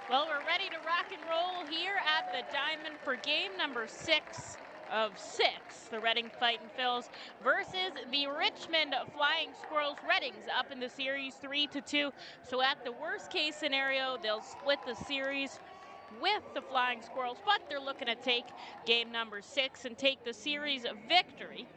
Well, we're ready to rock and roll here at the Diamond for game number 6 of 6. The Reading Fightin' Phils versus the Richmond Flying Squirrels. Reading's up in the series 3-2. So at the worst case scenario, they'll split the series with the Flying Squirrels, but they're looking to take game number 6 and take the series victory.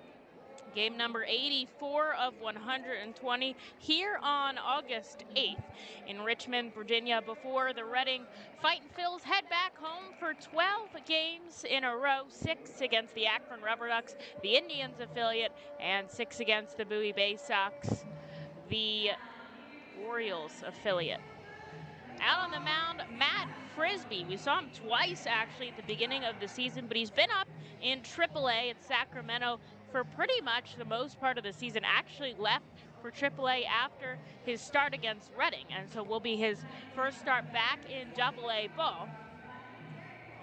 Game number 84 of 120 here on August 8th in Richmond, Virginia, before the Reading Fightin' Phils head back home for 12 games in a row, 6 against the Akron Rubber Ducks, the Indians affiliate, and 6 against the Bowie Bay Sox, the Orioles affiliate. Out on the mound, Matt Frisbee. We saw him twice, actually, at the beginning of the season, but he's been up in AAA at Sacramento for pretty much the most part of the season. Actually left for AAA after his start against Reading, and so will be his first start back in AA ball.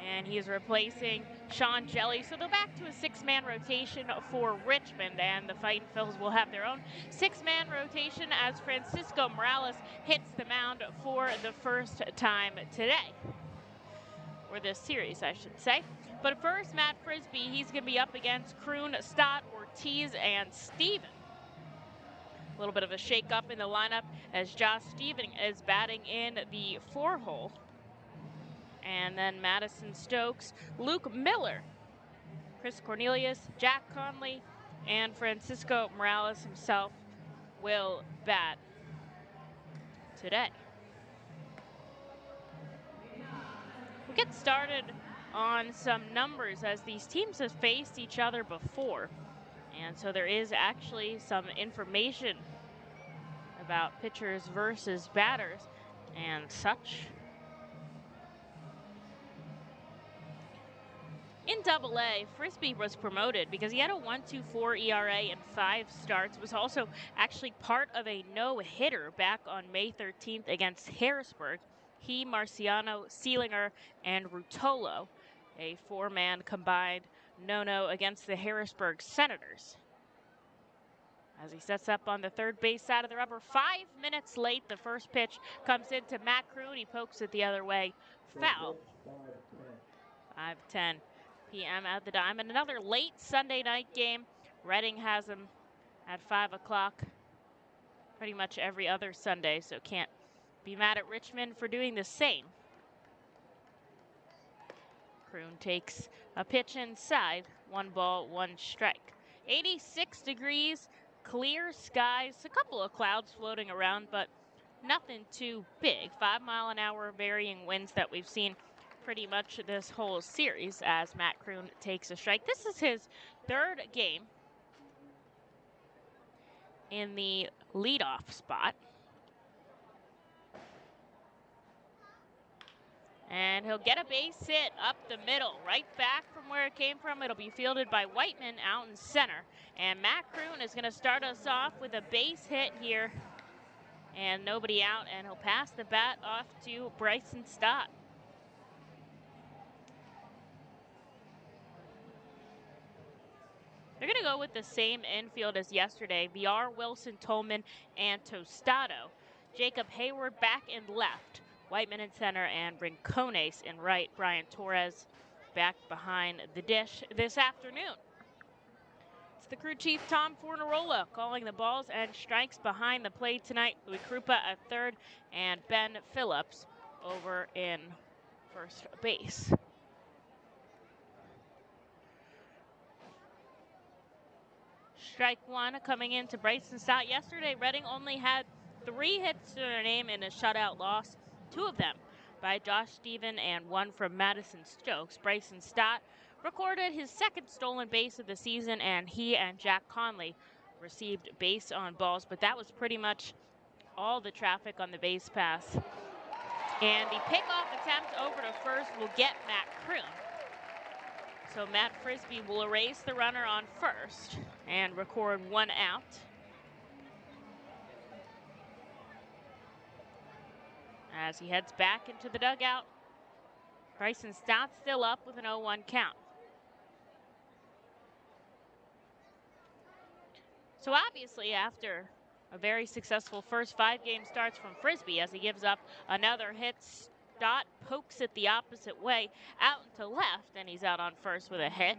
And he is replacing Sean Jelly. So they're back to a 6-man rotation for Richmond, and the Fightin' Phils will have their own 6-man rotation as Francisco Morales hits the mound for the first time today. Or this series, I should say. But first, Matt Frisbee, he's going to be up against Kroon, Stott, Ortiz, and Steven. A little bit of a shake-up in the lineup as Josh Steven is batting in the 4-hole. And then Madison Stokes, Luke Miller, Chris Cornelius, Jack Conley, and Francisco Morales himself will bat today. We'll get started on some numbers as these teams have faced each other before. And so there is actually some information about pitchers versus batters and such. In AA, Frisbee was promoted because he had a 1.24 ERA in 5 starts. Was also actually part of a no-hitter back on May 13th against Harrisburg. He, Marciano, Seelinger, and Rutolo, a 4-man combined no-no against the Harrisburg Senators. As he sets up on the third base side of the rubber, 5 minutes late, the first pitch comes into Matt Kroon. He pokes it the other way, foul. 5:10 p.m. at the Diamond. Another late Sunday night game. Reading has them at 5 o'clock pretty much every other Sunday, so can't be mad at Richmond for doing the same. Kroon takes a pitch inside. 1 ball, 1 strike. 86 degrees, clear skies, a couple of clouds floating around, but nothing too big. 5-mile-an-hour varying winds that we've seen pretty much this whole series as Matt Kroon takes a strike. This is his 3rd game in the leadoff spot. And he'll get a base hit up the middle, right back from where it came from. It'll be fielded by Whiteman out in center. And Matt Kroon is going to start us off with a base hit here. And nobody out, and he'll pass the bat off to Bryson Stott. They're going to go with the same infield as yesterday. VR, Wilson, Tolman, and Tostado. Jacob Hayward back in left. Whiteman in center and Rincones in right. Brian Torres back behind the dish this afternoon. It's the crew chief, Tom Fornarola, calling the balls and strikes behind the plate tonight. Louis Krupa at third and Ben Phillips over in first base. Strike 1 coming into Bryson Stott. Yesterday, Reading only had 3 hits to their name in a shutout loss. 2 of them by Josh Steven and 1 from Madison Stokes. Bryson Stott recorded his 2nd stolen base of the season, and he and Jack Conley received base on balls, but that was pretty much all the traffic on the base pass. And the pickoff attempt over to first will get Matt Kroon. So Matt Frisbee will erase the runner on first and record 1 out. As he heads back into the dugout, Bryson Stott still up with an 0-1 count. So obviously after a very successful first 5 game starts from Frisbee, as he gives up another hit Stott pokes it the opposite way out to left, and he's out on first with a hit.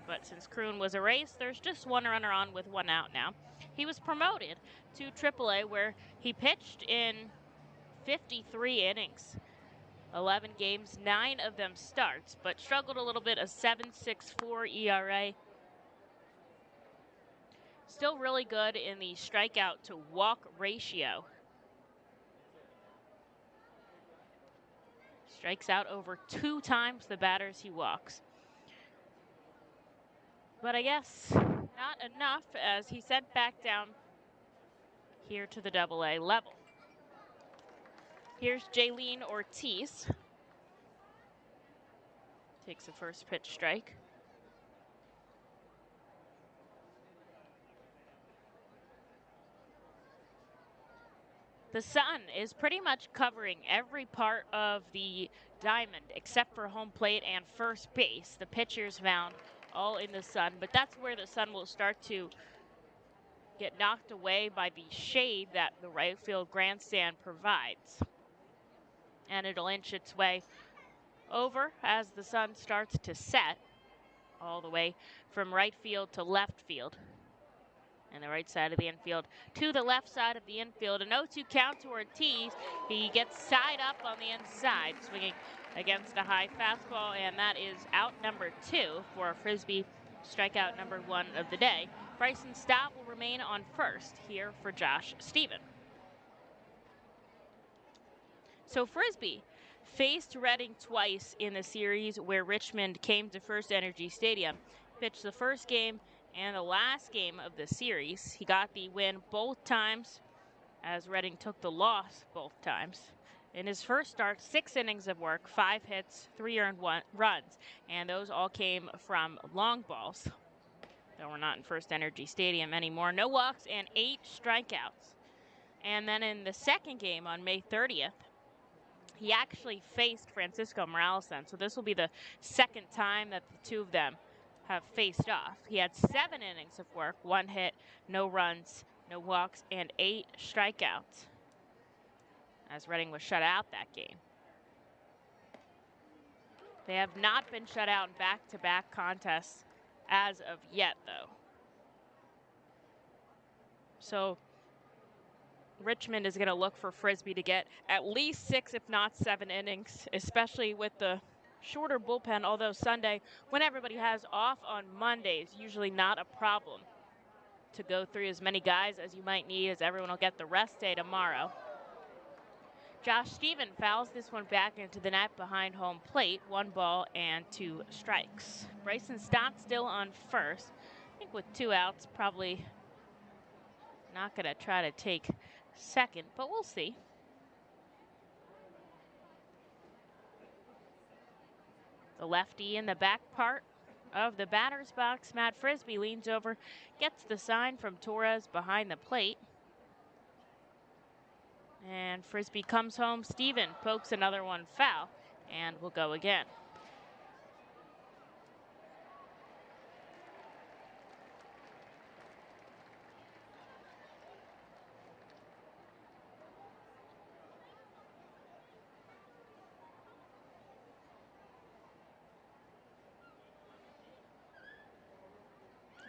But since Kroon was erased, there's just one runner on with one out now. He was promoted to AAA, where he pitched in 53 innings, 11 games, 9 of them starts, but struggled a little bit, a 7.64 ERA. Still really good in the strikeout to walk ratio. Strikes out over 2 times the batters he walks. But I guess not enough, as he sent back down here to the AA level. Here's Jaylene Ortiz. Takes the first pitch strike. The sun is pretty much covering every part of the diamond except for home plate and first base. The pitcher's mound all in the sun, but that's where the sun will start to get knocked away by the shade that the right field grandstand provides. And it'll inch its way over as the sun starts to set all the way from right field to left field. And the right side of the infield to the left side of the infield. An 0-2 count to Ortiz. He gets tied up on the inside, swinging against a high fastball, and that is out number 2 for a Frisbee strikeout number 1 of the day. Bryson Stott will remain on first here for Josh Stephen. So Frisbee faced Reading twice in the series where Richmond came to First Energy Stadium. Pitched the first game and the last game of the series. He got the win both times, as Reading took the loss both times. In his first start, 6 innings of work, 5 hits, 3 earned runs, and those all came from long balls. Though we're not in First Energy Stadium anymore. No walks and 8 strikeouts. And then in the second game on May 30th, he actually faced Francisco Morales then. So this will be the second time that the two of them have faced off. He had 7 innings of work, 1 hit, no runs, no walks, and 8 strikeouts, as Reading was shut out that game. They have not been shut out in back-to-back contests as of yet, though. So Richmond is going to look for Frisbee to get at least 6, if not 7 innings, especially with the shorter bullpen, although Sunday, when everybody has off on Mondays, usually not a problem to go through as many guys as you might need, as everyone will get the rest day tomorrow. Josh Stephen fouls this one back into the net behind home plate. 1 ball and 2 strikes. Bryson Stott still on first. I think with 2 outs, probably not going to try to take second, but we'll see. The lefty in the back part of the batter's box, Matt Frisbee, leans over, gets the sign from Torres behind the plate. And Frisbee comes home. Stephen pokes another one foul, and will go again.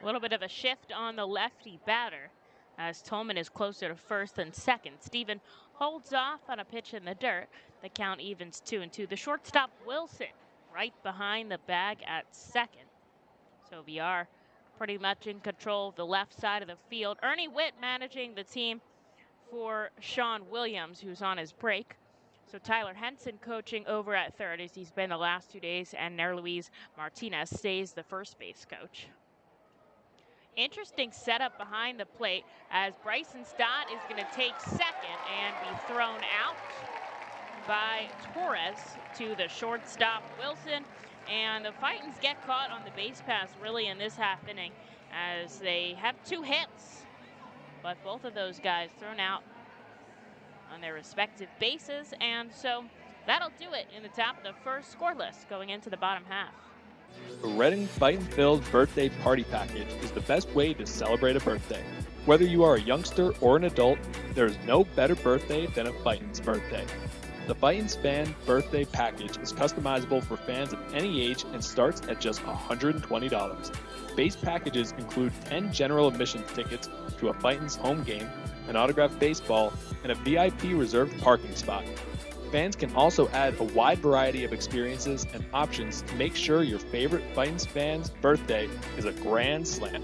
A little bit of a shift on the lefty batter, as Tolman is closer to first than second. Stephen holds off on a pitch in the dirt. The count evens 2-2. The shortstop Wilson right behind the bag at second. So VR pretty much in control of the left side of the field. Ernie Witt managing the team for Sean Williams, who's on his break. So Tyler Henson coaching over at third, as he's been the last 2 days, and Nerluis Martinez stays the first base coach. Interesting setup behind the plate, as Bryson Stott is going to take second and be thrown out by Torres to the shortstop Wilson. And the Fightins get caught on the base pass really in this half inning, as they have 2 hits, but both of those guys thrown out on their respective bases. And so that'll do it in the top of the first scoreless going into the bottom half. The Reading Fightin' Phil's birthday party package is the best way to celebrate a birthday. Whether you are a youngster or an adult, there is no better birthday than a Fightin's birthday. The Fightin's Fan Birthday Package is customizable for fans of any age and starts at just $120. Base packages include 10 general admissions tickets to a Fightin's home game, an autographed baseball, and a VIP reserved parking spot. Fans can also add a wide variety of experiences and options to make sure your favorite Fightin's fan's birthday is a grand slam.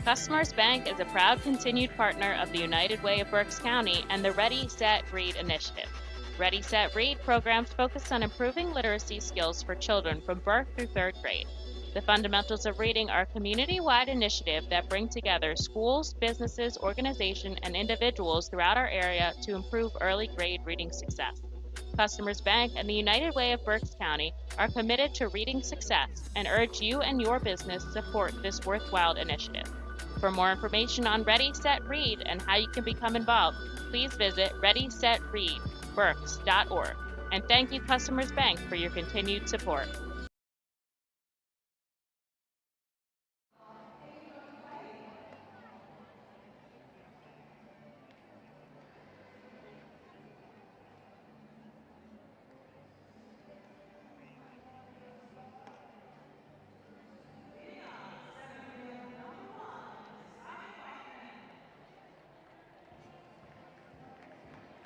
Customers Bank is a proud continued partner of the United Way of Berks County and the Ready, Set, Read initiative. Ready, Set, Read programs focus on improving literacy skills for children from birth through 3rd grade. The Fundamentals of Reading are a community-wide initiative that bring together schools, businesses, organizations, and individuals throughout our area to improve early grade reading success. Customers Bank and the United Way of Berks County are committed to reading success and urge you and your business to support this worthwhile initiative. For more information on Ready, Set, Read and how you can become involved, please visit readysetreadberks.org. And thank you, Customers Bank, for your continued support.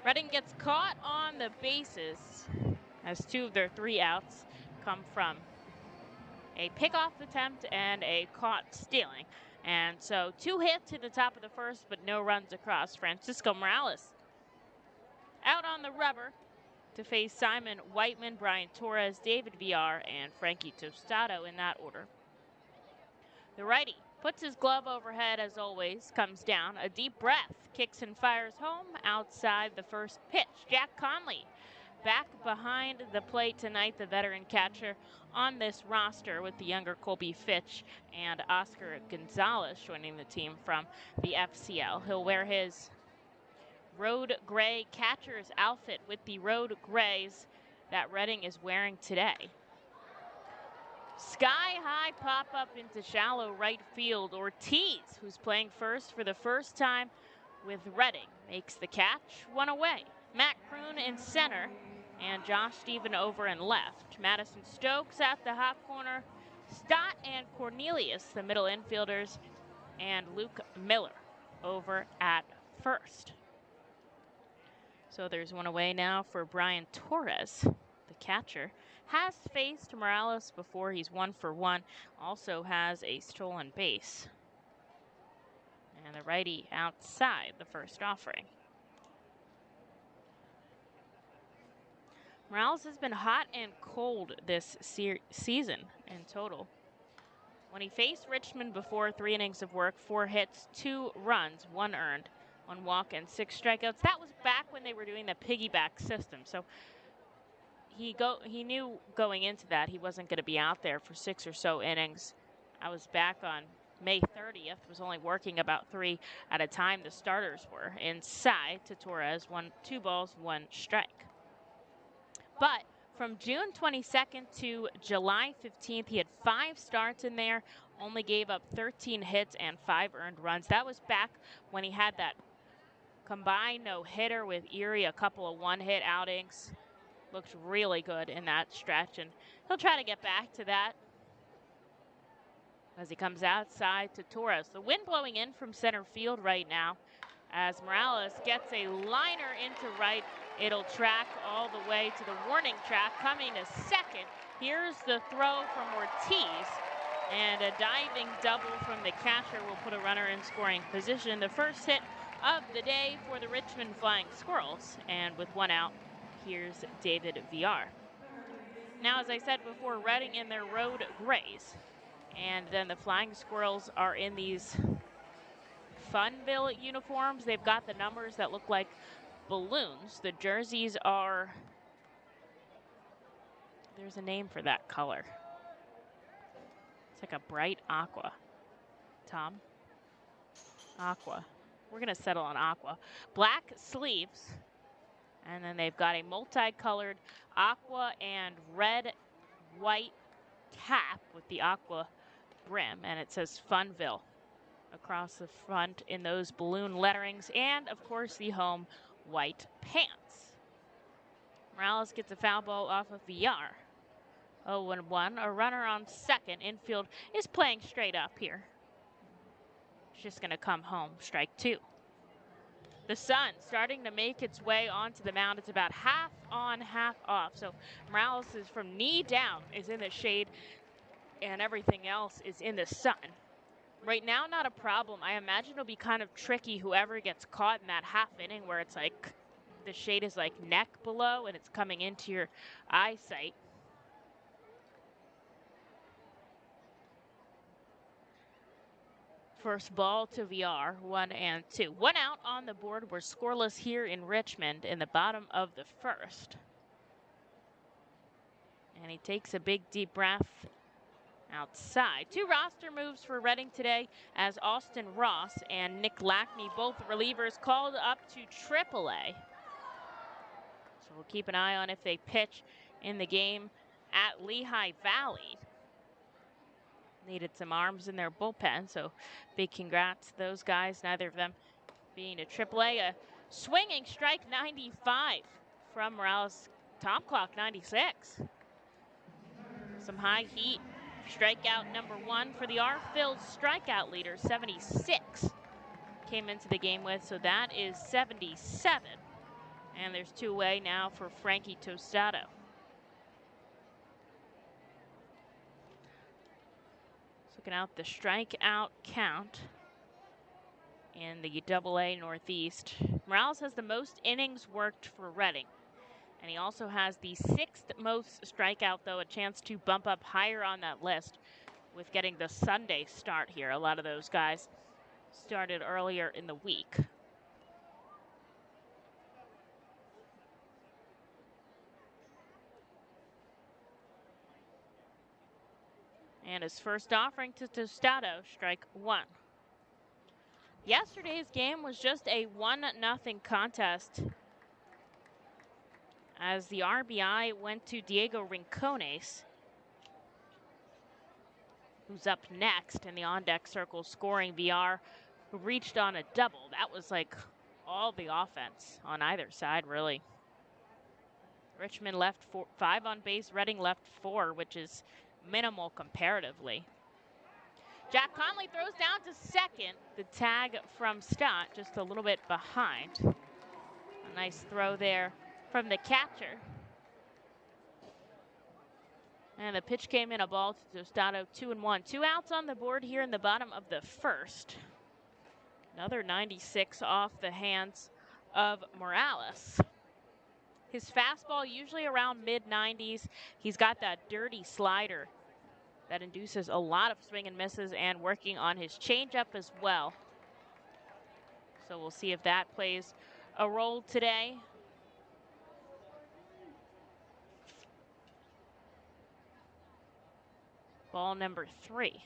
Reading gets caught on the bases as 2 of their 3 outs come from a pickoff attempt and a caught stealing. And so 2 hits to the top of the first, but no runs across. Francisco Morales out on the rubber to face Simon Whiteman, Brian Torres, David Villar, and Frankie Tostado in that order. The righty puts his glove overhead as always, comes down, a deep breath, kicks and fires home outside the first pitch. Jack Conley back behind the plate tonight, the veteran catcher on this roster with the younger Colby Fitch and Oscar Gonzalez joining the team from the FCL. He'll wear his road gray catcher's outfit with the road grays that Reading is wearing today. Sky-high pop-up into shallow right field. Ortiz, who's playing first for the first time with Reading, makes the catch, 1 away. Matt Kroon in center, and Josh Stephen over in left. Madison Stokes at the hot corner. Stott and Cornelius, the middle infielders, and Luke Miller over at first. So there's 1 away now for Brian Torres, the catcher. Has faced Morales before. He's 1 for 1. Also has a stolen base. And the righty outside the first offering. Morales has been hot and cold this season in total. When he faced Richmond before, 3 innings of work, 4 hits, 2 runs, 1 earned, 1 walk, and 6 strikeouts. That was back when they were doing the piggyback system. So he knew going into that he wasn't going to be out there for 6 or so innings. I was back on May 30th, was only working about 3 at a time. The starters were inside to Torres, 2 balls, 1 strike. But from June 22nd to July 15th, he had 5 starts in there, only gave up 13 hits and 5 earned runs. That was back when he had that combined no-hitter with Erie, a couple of 1-hit outings. Looked really good in that stretch, and he'll try to get back to that as he comes outside to Torres. The wind blowing in from center field right now as Morales gets a liner into right. It'll track all the way to the warning track. Coming to second, here's the throw from Ortiz, and a diving double from the catcher will put a runner in scoring position. The first hit of the day for the Richmond Flying Squirrels, and with 1 out, here's David Villar. Now, as I said before, Reading in their road grays, and then the Flying Squirrels are in these Funville uniforms. They've got the numbers that look like balloons. The jerseys are, there's a name for that color. It's like a bright aqua. Tom? Aqua. We're going to settle on aqua. Black sleeves. And then they've got a multicolored aqua and red, white cap with the aqua brim. And it says Funville across the front in those balloon letterings, and of course the home white pants. Morales gets a foul ball off of VR. 0-1, a runner on second. Infield is playing straight up here. It's just going to come home, strike two. The sun starting to make its way onto the mound. It's about half on, half off. So Morales is from knee down, is in the shade, and everything else is in the sun. Right now, not a problem. I imagine it'll be kind of tricky whoever gets caught in that half inning where it's like the shade is like neck below and it's coming into your eyesight. First ball to VR, 1-2. 1 out on the board. We're scoreless here in Richmond in the bottom of the first. And he takes a big deep breath outside. 2 roster moves for Reading today as Austin Ross and Nick Lackney, both relievers, called up to AAA. So we'll keep an eye on if they pitch in the game at Lehigh Valley. Needed some arms in their bullpen, so big congrats to those guys, neither of them being to AAA. A swinging strike 95 from Morales, top clock 96. Some high heat. Strikeout number 1 for the R-Phil's strikeout leader, 76 came into the game with, so that is 77. And there's 2 away now for Frankie Tostado. Looking out the strikeout count in the AA Northeast. Morales has the most innings worked for Reading. And he also has the 6th most strikeout, though, a chance to bump up higher on that list with getting the Sunday start here. A lot of those guys started earlier in the week. And his first offering to Tostado, strike 1. Yesterday's game was just a 1-0 contest as the RBI went to Diego Rincones, who's up next in the on-deck circle scoring. VR, who reached on a double. That was like all the offense on either side, really. Richmond left 5 on base, Reading left 4, which is minimal comparatively. Jack Conley throws down to second. The tag from Stott just a little bit behind. A nice throw there from the catcher. And the pitch came in, a ball to Tostado, 2-1. 2 outs on the board here in the bottom of the first. Another 96 off the hands of Morales. His fastball usually around mid-90s. He's got that dirty slider that induces a lot of swing and misses, and working on his changeup as well. So we'll see if that plays a role today. Ball number 3.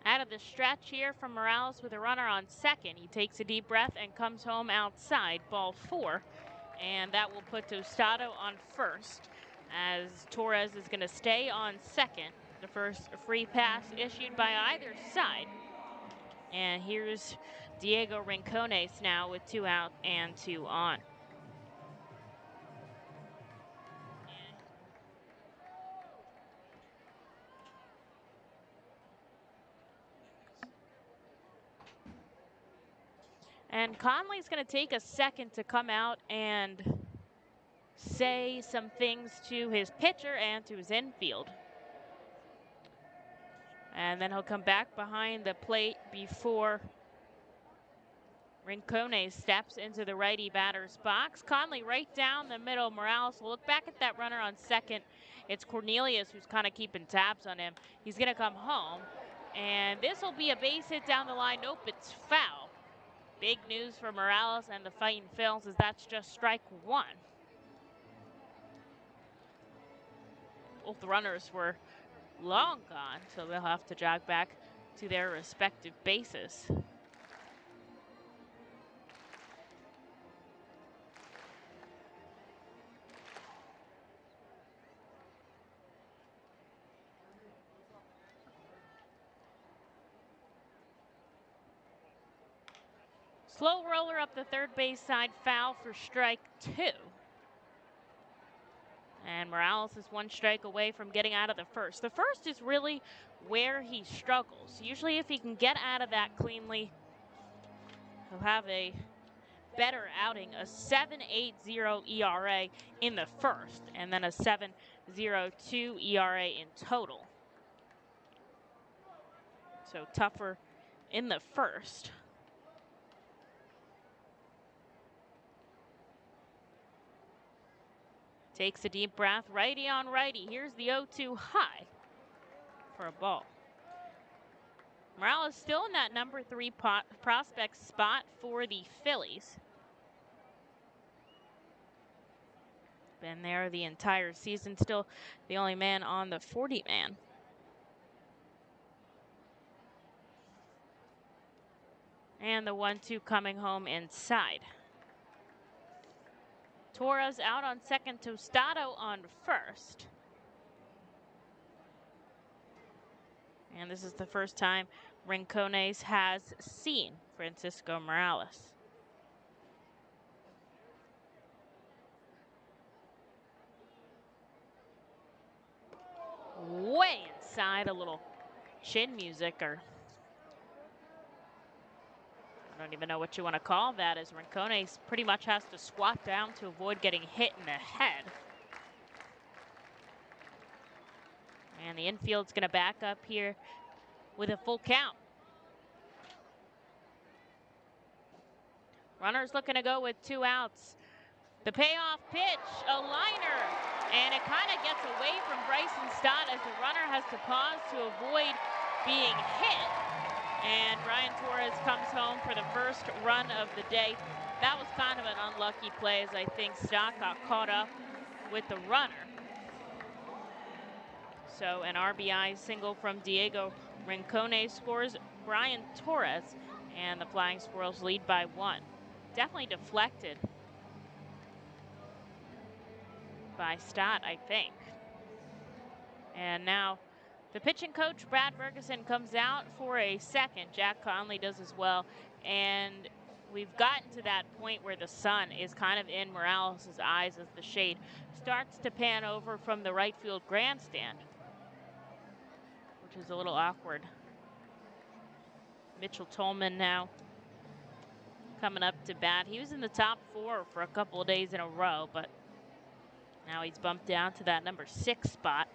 Out of the stretch here from Morales with a runner on second. He takes a deep breath and comes home outside. Ball 4. And that will put Tostado on first as Torres is going to stay on second. The first free pass issued by either side. And here's Diego Rincones now with 2 out and 2 on. And Conley's going to take a second to come out and say some things to his pitcher and to his infield. And then he'll come back behind the plate before Rincones steps into the righty batter's box. Conley right down the middle. Morales will look back at that runner on second. It's Cornelius who's kind of keeping tabs on him. He's going to come home. And this will be a base hit down the line. Nope, it's foul. Big news for Morales and the Fightin' Phils is that's just strike 1. Both runners were long gone, so they'll have to jog back to their respective bases. Slow roller up the third base side, foul for strike 2. And Morales is 1 strike away from getting out of the first. The first is really where he struggles. Usually if he can get out of that cleanly, he'll have a better outing. A 7.80 ERA in the first, and then a 7.02 ERA in total. So tougher in the first. Takes a deep breath, righty on righty. Here's the 0-2 high for a ball. Morales still in that number 3 prospect spot for the Phillies. Been there the entire season, still the only man on the 40-man. And the 1-2 coming home inside. Torres out on second, Tostado on first. And this is the first time Rincones has seen Francisco Morales. Way inside, a little chin music, or I don't even know what you want to call that, as Rincones pretty much has to squat down to avoid getting hit in the head. And the infield's going to back up here with a full count. Runners looking to go with 2 outs. The payoff pitch, a liner, and it kind of gets away from Bryson Stott as the runner has to pause to avoid being hit. And Brian Torres comes home for the first run of the day. That was kind of an unlucky play, as I think Stott got caught up with the runner. So an RBI single from Diego Rincones scores Brian Torres, and the Flying Squirrels lead by 1. Definitely deflected by Stott, I think. And now the pitching coach, Brad Ferguson, comes out for a second. Jack Conley does as well. And we've gotten to that point where the sun is kind of in Morales' eyes as the shade starts to pan over from the right field grandstand, which is a little awkward. Mitchell Tolman now coming up to bat. He was in the top 4 for a couple of days in a row, but now he's bumped down to that number 6 spot.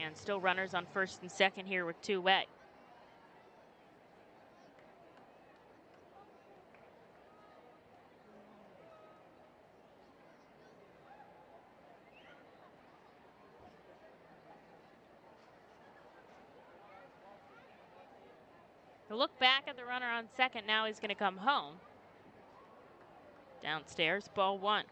And still runners on first and second here with 2 away. The look back at the runner on second. Now he's going to come home. Downstairs, ball 1.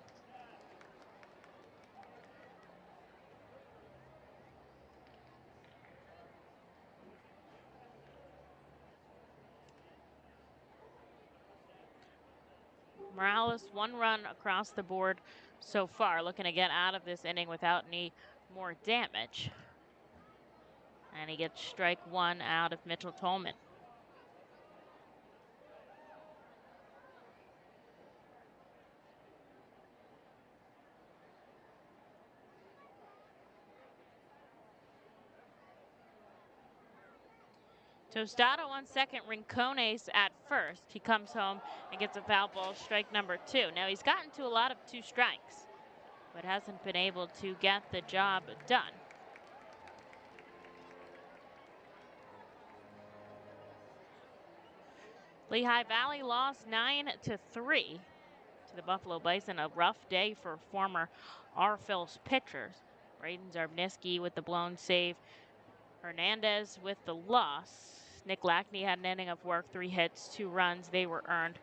Morales, 1 run across the board so far, looking to get out of this inning without any more damage. And he gets strike 1 out of Mitchell Tolman. Tostado on second, Rincones at first. He comes home and gets a foul ball, strike number 2. Now he's gotten to a lot of 2 strikes, but hasn't been able to get the job done. Lehigh Valley lost 9-3 to the Buffalo Bison. A rough day for former R-Phil's pitchers. Braden Zarbniski with the blown save. Hernandez with the loss. Nick Lackney had an inning of work, 3 hits, 2 runs. They were earned.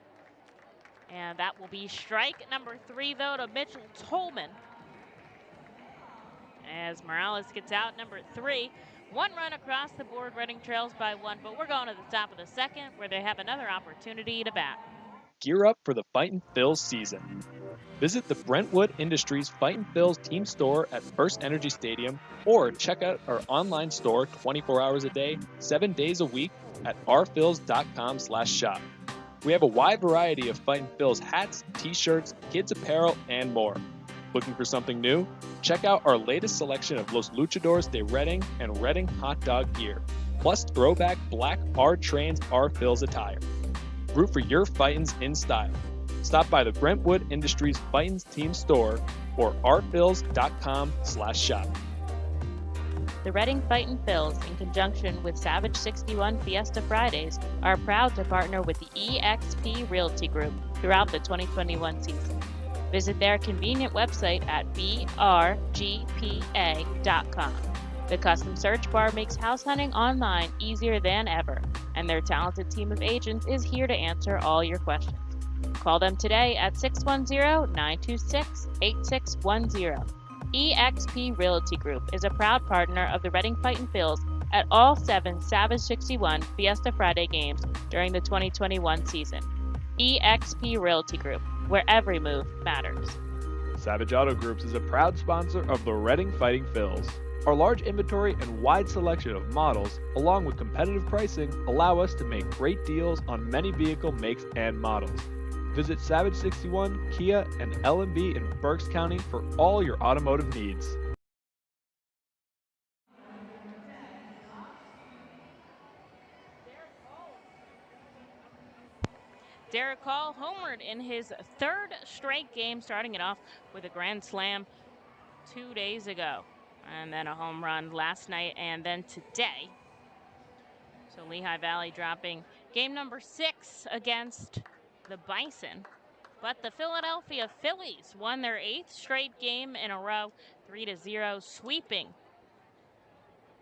And that will be strike number 3, though, to Mitchell Tolman. As Morales gets out, number 3. 1 run across the board, Reading trails by 1, but we're going to the top of the second where they have another opportunity to bat. Gear up for the Fightin' Phils season. Visit the Brentwood Industries Fightin' Phils team store at First Energy Stadium, or check out our online store 24 hours a day, 7 days a week at rphils.com/shop. We have a wide variety of Fightin' Phil's hats, t-shirts, kids apparel, and more. Looking for something new? Check out our latest selection of Los Luchadores de Reading and Reading hot dog gear, plus throwback black R-Trains R-Phil's attire. Root for your Fightins in style. Stop by the Brentwood Industries Fightins team store or rphils.com/shop. The Reading Fightin' Phils, in conjunction with Savage 61 Fiesta Fridays, are proud to partner with the eXp Realty Group throughout the 2021 season. Visit their convenient website at brgpa.com. The custom search bar makes house hunting online easier than ever, and their talented team of agents is here to answer all your questions. Call them today at 610-926-8610. eXp Realty Group is a proud partner of the Reading Fightin' Phils at all 7 Savage 61 Fiesta Friday games during the 2021 season. eXp Realty Group, where every move matters. Savage Auto Groups is a proud sponsor of the Reading Fightin' Phils. Our large inventory and wide selection of models, along with competitive pricing, allow us to make great deals on many vehicle makes and models. Visit Savage 61, Kia, and L&B in Berks County for all your automotive needs. Derek Hall homered in his third straight game, starting it off with a grand slam 2 days ago. And then a home run last night and then today. So Lehigh Valley dropping game number 6 against the Bison. But the Philadelphia Phillies won their 8th straight game in a row, 3-0, sweeping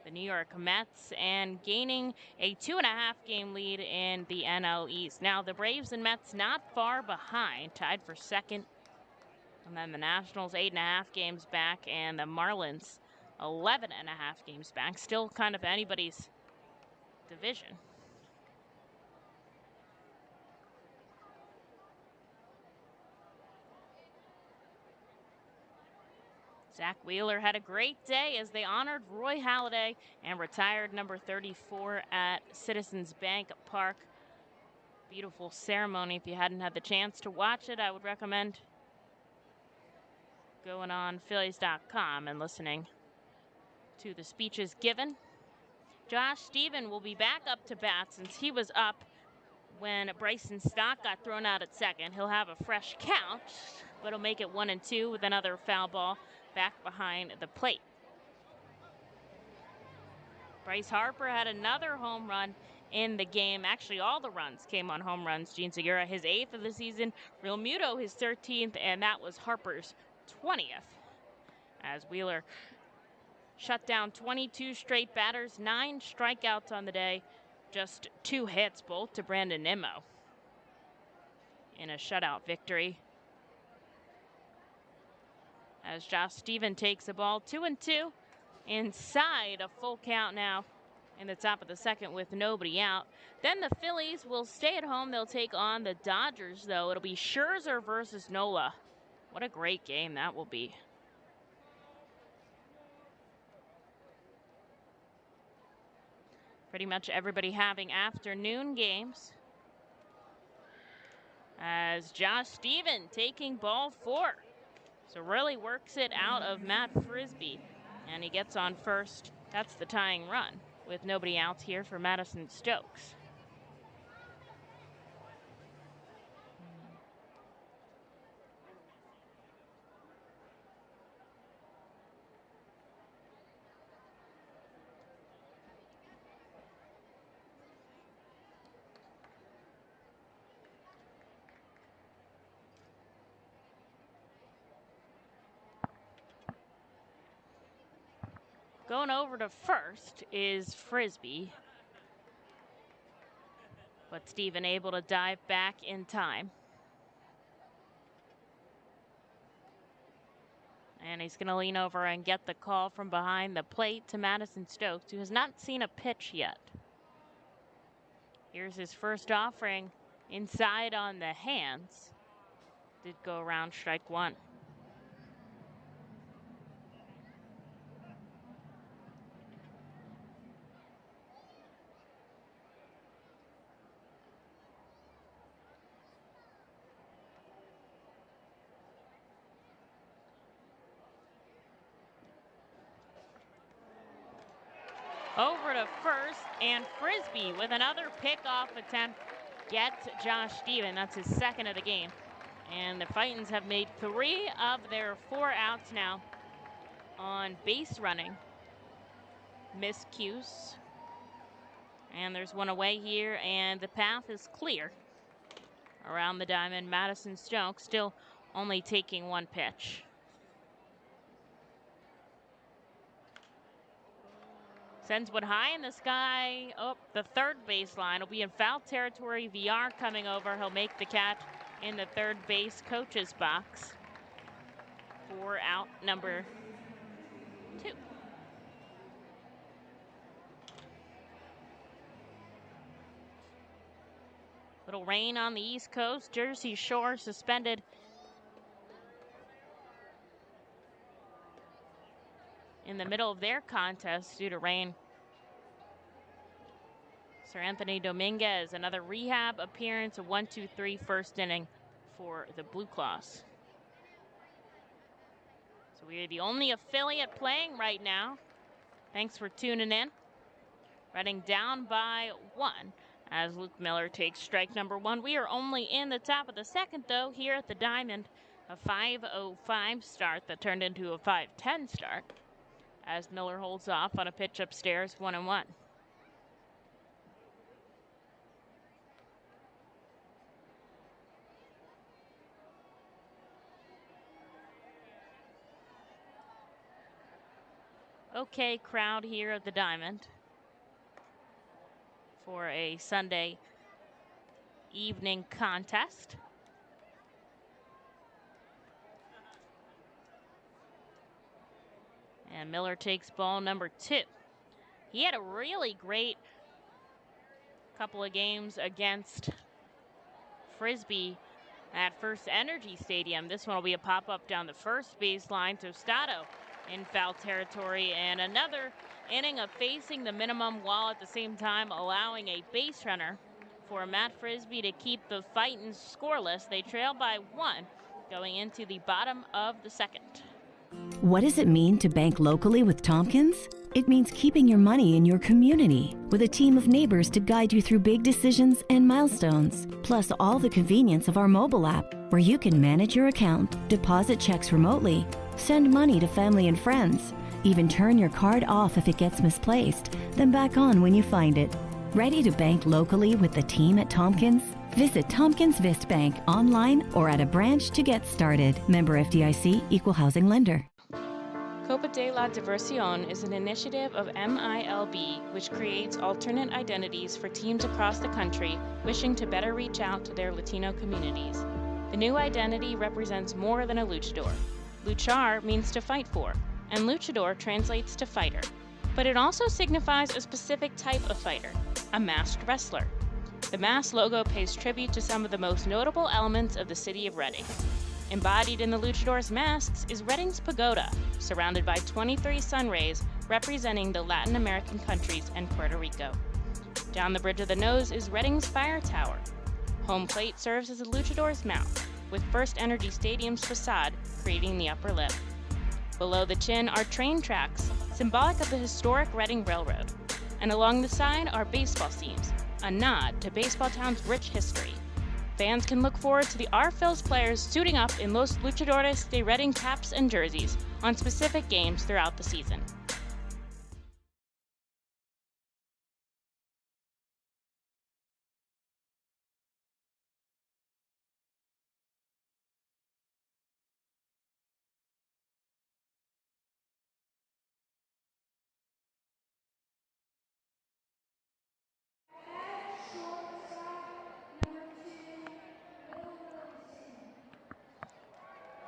the New York Mets and gaining a 2.5-game lead in the NL East. Now the Braves and Mets not far behind, tied for second. And then the Nationals 8.5 games back, and the Marlins 11.5 games back. Still kind of anybody's division. Zach Wheeler had a great day as they honored Roy Halladay and retired number 34 at Citizens Bank Park. Beautiful ceremony. If you hadn't had the chance to watch it, I would recommend going on Phillies.com and listening to the speeches given. Josh Stephen will be back up to bat since he was up when Bryson Stock got thrown out at second. He'll have a fresh count, but he'll make it 1-2 with another foul ball back behind the plate. Bryce Harper had another home run in the game. Actually, all the runs came on home runs. Gene Segura, his 8th of the season. Real Muto, his 13th, and that was Harper's 20th. As Wheeler shut down 22 straight batters, 9 strikeouts on the day, just 2 hits, both to Brandon Nimmo in a shutout victory. As Josh Stephen takes the ball 2-2 inside a full count now in the top of the second with nobody out. Then the Phillies will stay at home. They'll take on the Dodgers, though. It'll be Scherzer versus Nola. What a great game that will be. Pretty much everybody having afternoon games. As Josh Stephen taking ball 4. So really works it out of Matt Frisbee. And he gets on first. That's the tying run with nobody out here for Madison Stokes. Going over to first is Frisbee. But Stephen able to dive back in time. And he's going to lean over and get the call from behind the plate to Madison Stokes, who has not seen a pitch yet. Here's his first offering inside on the hands. Did go around strike 1. Over to first, and Frisbee with another pickoff attempt gets Josh Steven. That's his second of the game. And the Fightins have made 3 of their 4 outs now on base running. Miscues. And there's one away here, and the path is clear around the diamond. Madison Stokes still only taking 1 pitch. Sends one high in the sky. Oh, the third baseline will be in foul territory. VR coming over. He'll make the catch in the third base coach's box for out number 2. Little rain on the East Coast. Jersey Shore suspended in the middle of their contest due to rain. Sir Anthony Dominguez, another rehab appearance, a 1-2-3 first inning for the Blue Claws. So we are the only affiliate playing right now. Thanks for tuning in. Reading down by 1 as Luke Miller takes strike number 1. We are only in the top of the second, though, here at the Diamond. A 5:05 start that turned into a 5:10 start as Miller holds off on a pitch upstairs, 1-1. Okay, crowd here at the Diamond for a Sunday evening contest. And Miller takes ball number 2. He had a really great couple of games against Frisbee at First Energy Stadium. This one will be a pop-up down the first baseline. Tostado in foul territory, and another inning of facing the minimum while at the same time allowing a base runner for Matt Frisbee to keep the Fightins scoreless. They trail by 1 going into the bottom of the second. What does it mean to bank locally with Tompkins? It means keeping your money in your community with a team of neighbors to guide you through big decisions and milestones, plus all the convenience of our mobile app where you can manage your account, deposit checks remotely, send money to family and friends, even turn your card off if it gets misplaced, then back on when you find it. Ready to bank locally with the team at Tompkins? Visit Tompkins Vist Bank online or at a branch to get started. Member FDIC, Equal Housing Lender. Copa de la Diversión is an initiative of MILB which creates alternate identities for teams across the country wishing to better reach out to their Latino communities. The new identity represents more than a luchador. Luchar means to fight for, and luchador translates to fighter. But it also signifies a specific type of fighter, a masked wrestler. The mask logo pays tribute to some of the most notable elements of the city of Reading. Embodied in the luchador's masks is Reading's pagoda, surrounded by 23 sun rays representing the Latin American countries and Puerto Rico. Down the bridge of the nose is Reading's fire tower. Home plate serves as a luchador's mouth, with First Energy Stadium's facade creating the upper lip. Below the chin are train tracks, symbolic of the historic Reading Railroad. And along the side are baseball seams, a nod to Baseball Town's rich history. Fans can look forward to the R-Phils players suiting up in Los Luchadores de Reading caps and jerseys on specific games throughout the season.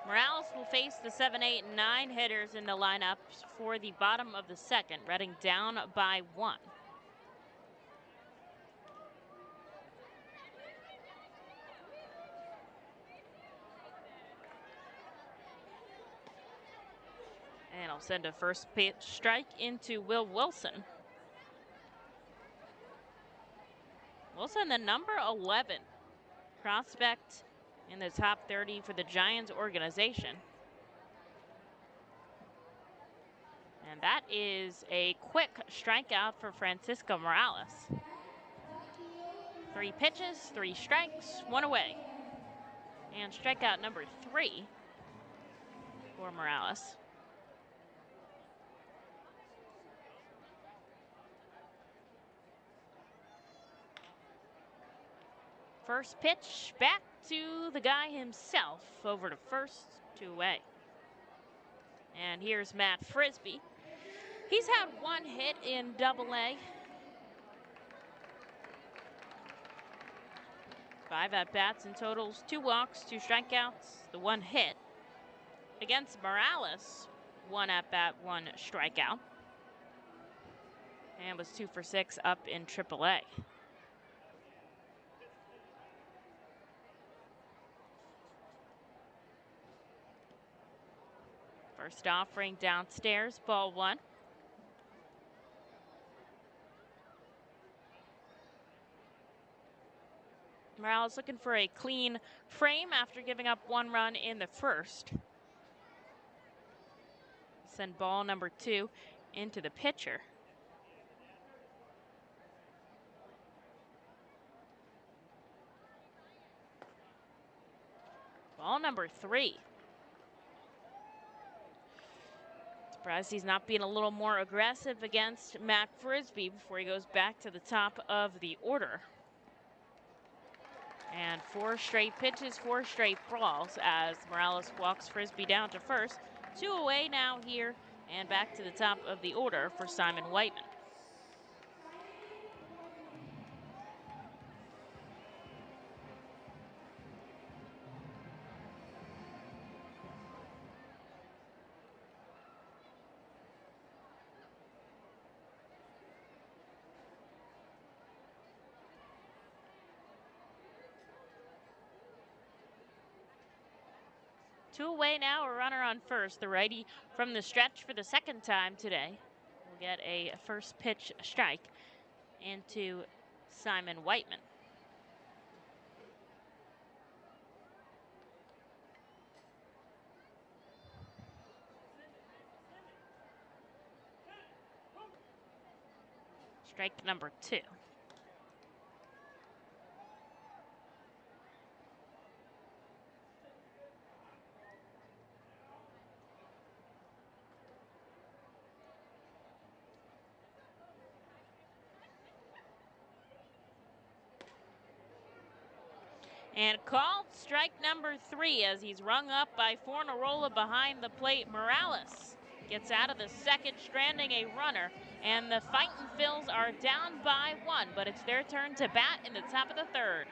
Morales will face the 7, 8, and 9 hitters in the lineups for the bottom of the second. Reading down by 1. And I'll send a first pitch strike into Will Wilson. Wilson, the number 11 prospect in the top 30 for the Giants organization. And that is a quick strikeout for Francisco Morales. 3 pitches, 3 strikes, 1 away. And strikeout number 3 for Morales. First pitch back to the guy himself, over to first, 2 away. And here's Matt Frisbee. He's had 1 hit in Double-A. 5 at-bats in totals, 2 walks, 2 strikeouts, the 1 hit. Against Morales, 1 at-bat, 1 strikeout. And was 2 for 6 up in Triple-A. First offering downstairs, ball 1. Morales looking for a clean frame after giving up 1 run in the first. Send ball number 2 into the pitcher. Ball number 3. Surprised he's not being a little more aggressive against Matt Frisbee before he goes back to the top of the order. And 4 straight pitches, 4 straight balls as Morales walks Frisbee down to first. 2 away now here and back to the top of the order for Simon Whiteman. Two away now, a runner on first. The righty from the stretch for the second time today will get a first pitch strike into Simon Whiteman. Strike number 2. And called strike number 3 as he's rung up by Fornarola behind the plate. Morales gets out of the second, stranding a runner. And the Fightin Phils are down by 1, but it's their turn to bat in the top of the third.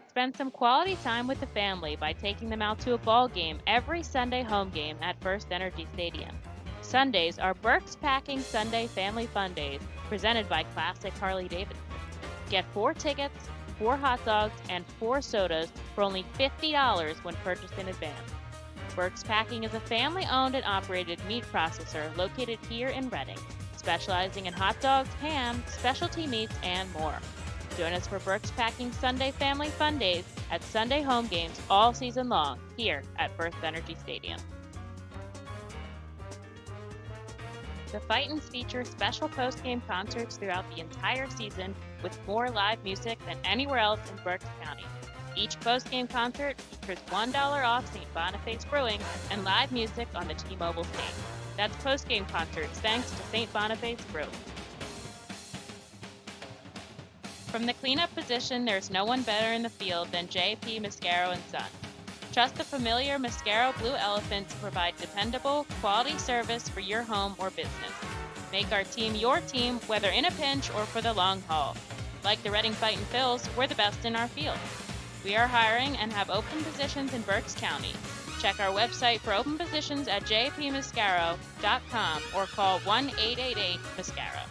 Spend some quality time with the family by taking them out to a ball game every Sunday home game at First Energy Stadium. Sundays are Burke's Packing Sunday Family Fun Days, presented by Classic Harley-Davidson. Get 4 tickets, 4 hot dogs, and 4 sodas for only $50 when purchased in advance. Burke's Packing is a family-owned and operated meat processor located here in Reading, specializing in hot dogs, ham, specialty meats, and more. Join us for Burke's Packing Sunday Family Fun Days at Sunday home games all season long here at First Energy Stadium. The Fightins feature special post-game concerts throughout the entire season with more live music than anywhere else in Berks County. Each post-game concert features $1 off St. Boniface Brewing and live music on the T-Mobile stage. That's post-game concerts thanks to St. Boniface Brewing. From the cleanup position, there's no one better in the field than J.P. Mascaro & Son. Trust the familiar Mascaro Blue Elephant to provide dependable, quality service for your home or business. Make our team your team, whether in a pinch or for the long haul. Like the Reading Fightin Phils, we're the best in our field. We are hiring and have open positions in Berks County. Check our website for open positions at jpmascaro.com or call 1-888-MASCARO.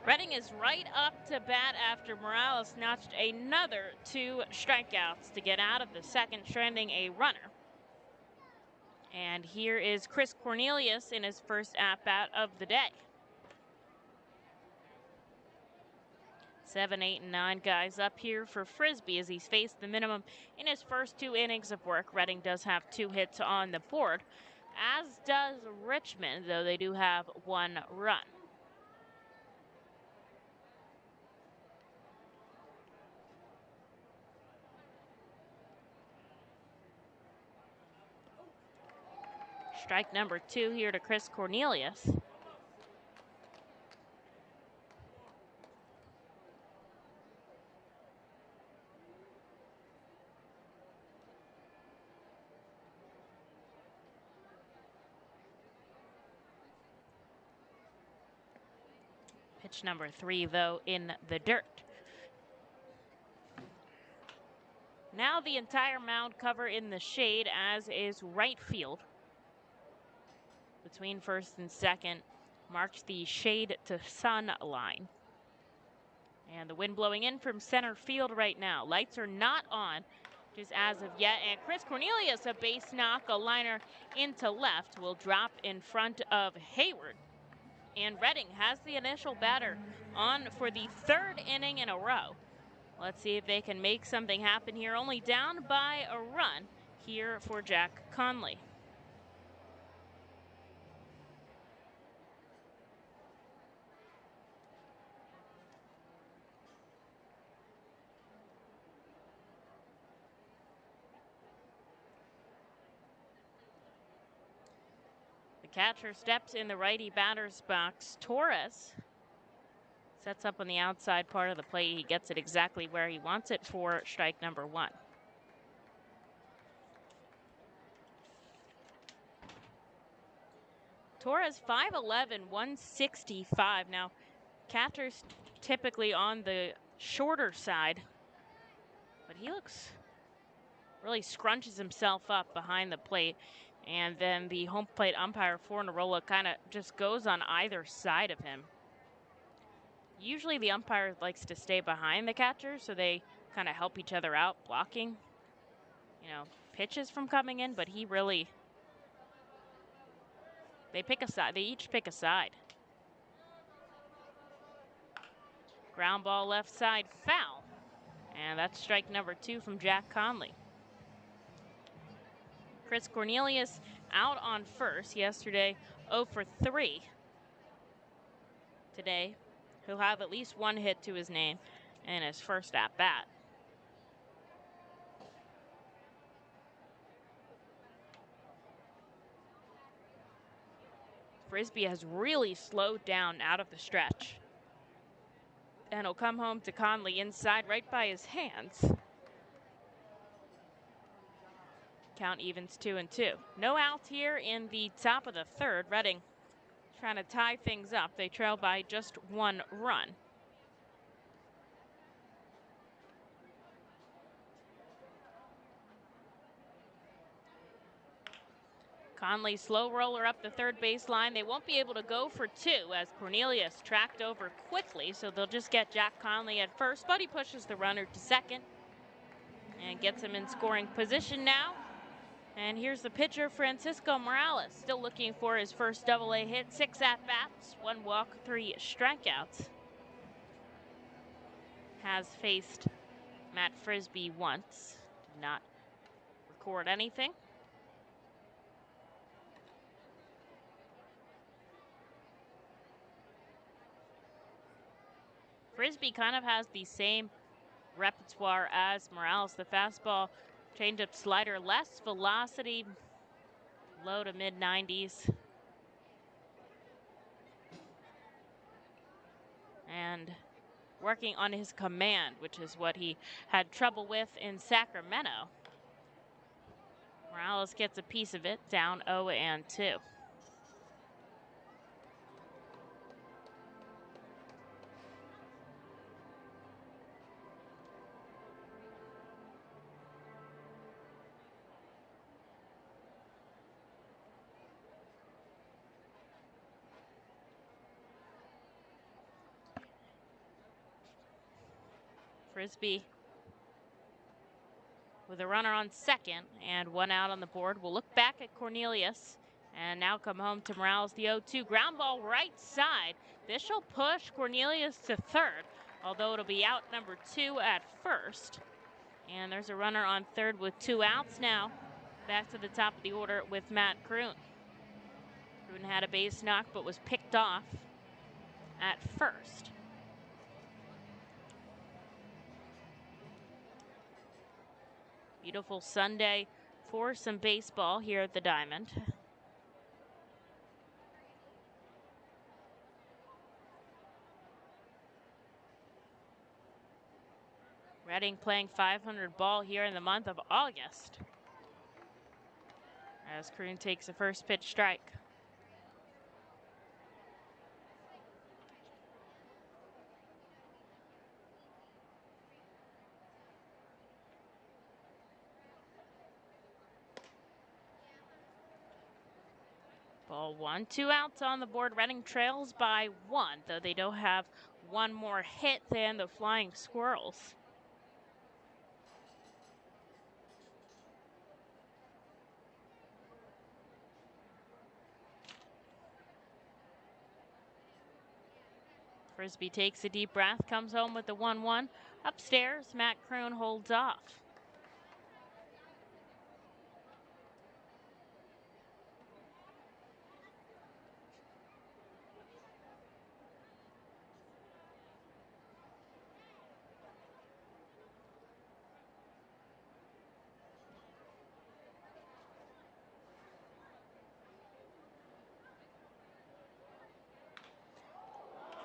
Reading is right up to bat after Morales notched another 2 strikeouts to get out of the second, stranding a runner. And here is Chris Cornelius in his first at-bat of the day. 7, 8, and 9 guys up here for Frisbee as he's faced the minimum in his first 2 innings of work. Reading does have 2 hits on the board, as does Richmond, though they do have 1 run. Strike number 2 here to Chris Cornelius. Pitch number 3, though, in the dirt. Now the entire mound cover in the shade, as is right field. Between first and second marks the shade to sun line. And the wind blowing in from center field right now. Lights are not on just as of yet. And Chris Cornelius, a base knock, a liner into left, will drop in front of Hayward. And Reading has the initial batter on for the 3rd inning in a row. Let's see if they can make something happen here. Only down by a run here for Jack Conley. The catcher steps in the righty batter's box. Torres sets up on the outside part of the plate. He gets it exactly where he wants it for strike number 1. Torres 5'11", 165. Now, catcher's typically on the shorter side, but he really scrunches himself up behind the plate. And then the home plate umpire, Fornarola, kind of just goes on either side of him. Usually the umpire likes to stay behind the catcher, so they kind of help each other out, blocking, pitches from coming in, but they pick a side. They each pick a side. Ground ball left side, foul. And that's strike number 2 from Jack Conley. Chris Cornelius out on first yesterday, 0 for 3. Today, he'll have at least 1 hit to his name in his first at-bat. Frisbee has really slowed down out of the stretch. And he'll come home to Conley inside right by his hands. Count evens 2-2. No outs here in the top of the 3rd. Reading trying to tie things up. They trail by just 1 run. Conley slow roller up the 3rd baseline. They won't be able to go for 2 as Cornelius tracked over quickly, so they'll just get Jack Conley at first, but he pushes the runner to second and gets him in scoring position now. And here's the pitcher, Francisco Morales, still looking for his first double-A hit. 6 at-bats, 1 walk, 3 strikeouts. Has faced Matt Frisbee once. Did not record anything. Frisbee kind of has the same repertoire as Morales. The fastball, changeup, slider, less velocity, low to mid 90s. And working on his command, which is what he had trouble with in Sacramento. Morales gets a piece of it, down 0-2. Frisbee with a runner on second and one out on the board. We'll look back at Cornelius and now come home to Morales, the 0-2. Ground ball right side. This will push Cornelius to third, although it'll be out number 2 at first. And there's a runner on third with 2 outs now. Back to the top of the order with Matt Kroon. Kroon had a base knock but was picked off at first. Beautiful Sunday for some baseball here at the Diamond. Reading playing 500 ball here in the month of August. As Kroon takes a first pitch strike. Ball 1, 2 outs on the board. Reading trails by 1, though they don't have one more hit than the Flying Squirrels. Frisbee takes a deep breath, comes home with the 1-1. Upstairs, Matt Kroon holds off.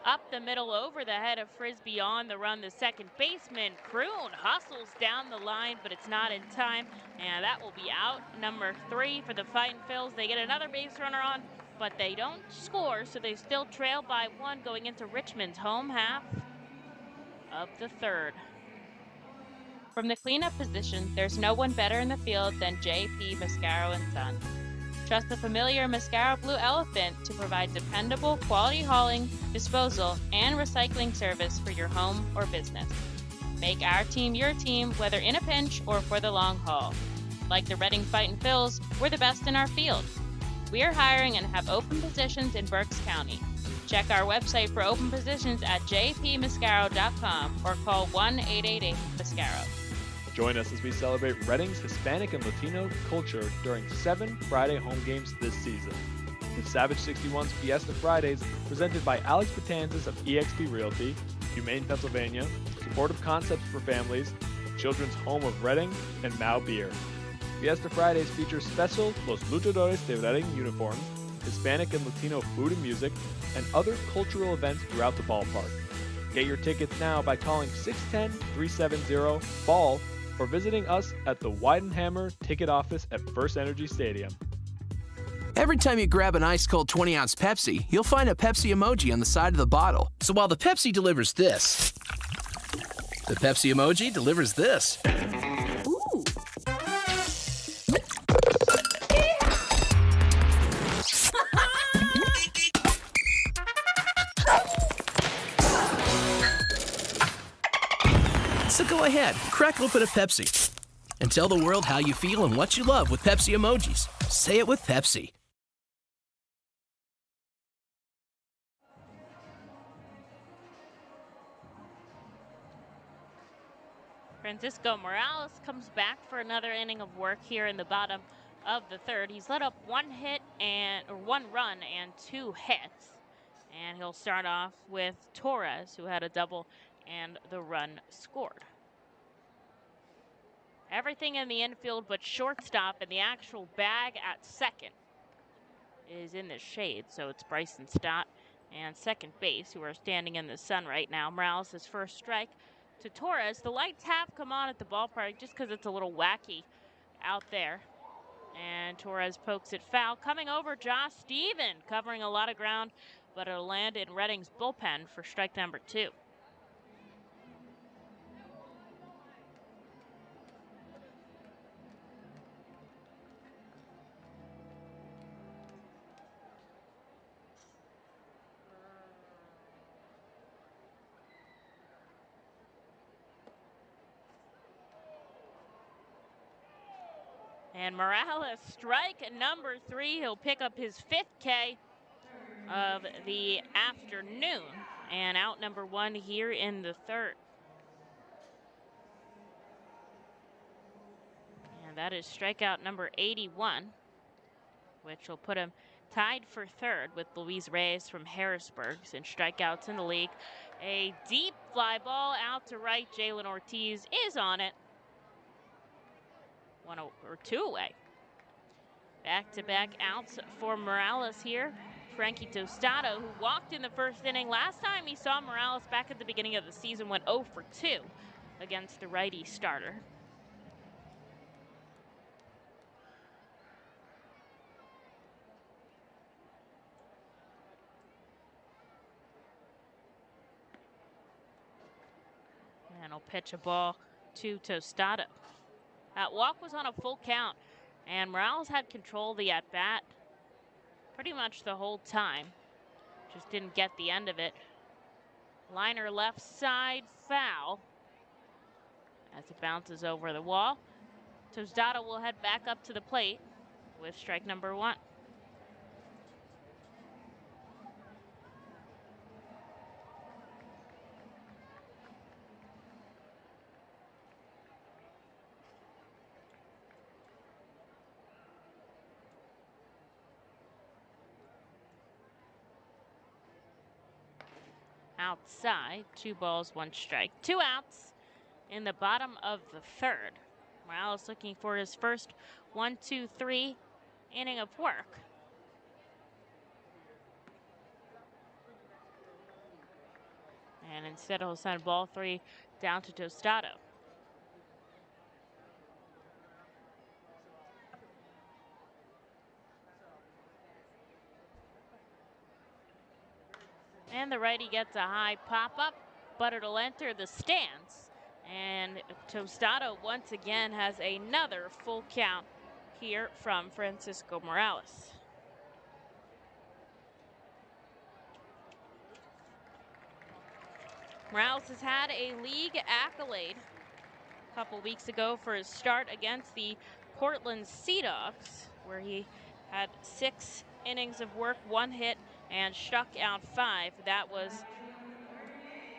Up the middle over the head of Frisbee on the run, the second baseman. Kroon hustles down the line, but it's not in time. And that will be out number 3 for the Fightin Phils. They get another base runner on, but they don't score, so they still trail by 1 going into Richmond's home half of the third. From the cleanup position, there's no one better in the field than J.P. Mascaro & Son. Trust the familiar Mascaro Blue Elephant to provide dependable quality hauling, disposal, and recycling service for your home or business. Make our team your team, whether in a pinch or for the long haul. Like the Reading Fightin Phils, we're the best in our field. We are hiring and have open positions in Berks County. Check our website for open positions at jpmascaro.com or call 1-888-MASCARO. Join us as we celebrate Reading's Hispanic and Latino culture during 7 Friday home games this season. The Savage 61's Fiesta Fridays, presented by Alex Batanzas of eXp Realty, Humane Pennsylvania, Supportive Concepts for Families, Children's Home of Reading, and Mao Beer. Fiesta Fridays features special Los Luchadores de Reading uniforms, Hispanic and Latino food and music, and other cultural events throughout the ballpark. Get your tickets now by calling 610-370-BALL or visiting us at the Weidenhammer ticket office at First Energy Stadium. Every time you grab an ice-cold 20-ounce Pepsi, you'll find a Pepsi emoji on the side of the bottle. So while the Pepsi delivers this, the Pepsi emoji delivers this. Ooh. So go ahead, crack open a Pepsi and tell the world how you feel and what you love with Pepsi emojis. Say it with Pepsi. Francisco Morales comes back for another inning of work here in the bottom of the third. He's let up 1 run and 2 hits. And he'll start off with Torres, who had a double and the run scored. Everything in the infield but shortstop, and the actual bag at second is in the shade, so it's Bryson Stott and second base who are standing in the sun right now. Morales' first strike to Torres. The lights have come on at the ballpark just because it's a little wacky out there. And Torres pokes it foul. Coming over, Josh Steven covering a lot of ground, but it'll land in Reading's bullpen for strike number 2. And Morales, strike number 3. He'll pick up his 5th K of the afternoon. And out number 1 here in the 3rd. And that is strikeout number 81, which will put him tied for 3rd with Luis Reyes from Harrisburg in strikeouts in the league. A deep fly ball out to right. Jalen Ortiz is on it. 1 or 2 away. Back-to-back outs for Morales here. Frankie Tostado, who walked in the 1st inning. Last time he saw Morales back at the beginning of the season, went 0 for 2 against the righty starter. And he'll pitch a ball to Tostado. That walk was on a full count, and Morales had control of the at-bat pretty much the whole time. Just didn't get the end of it. Liner left side, foul as it bounces over the wall. Tostado will head back up to the plate with strike number 1. Outside, 2 balls, 1 strike. 2 outs in the bottom of the 3rd. Morales looking for his first 1-2-3 inning of work. And instead he'll send ball 3 down to Tostado. And the righty gets a high pop-up, but it'll enter the stands. And Tostado once again has another full count here from Francisco Morales. Morales has had a league accolade a couple weeks ago for his start against the Portland Sea Dogs, where he had 6 innings of work, 1 hit, and struck out 5. That was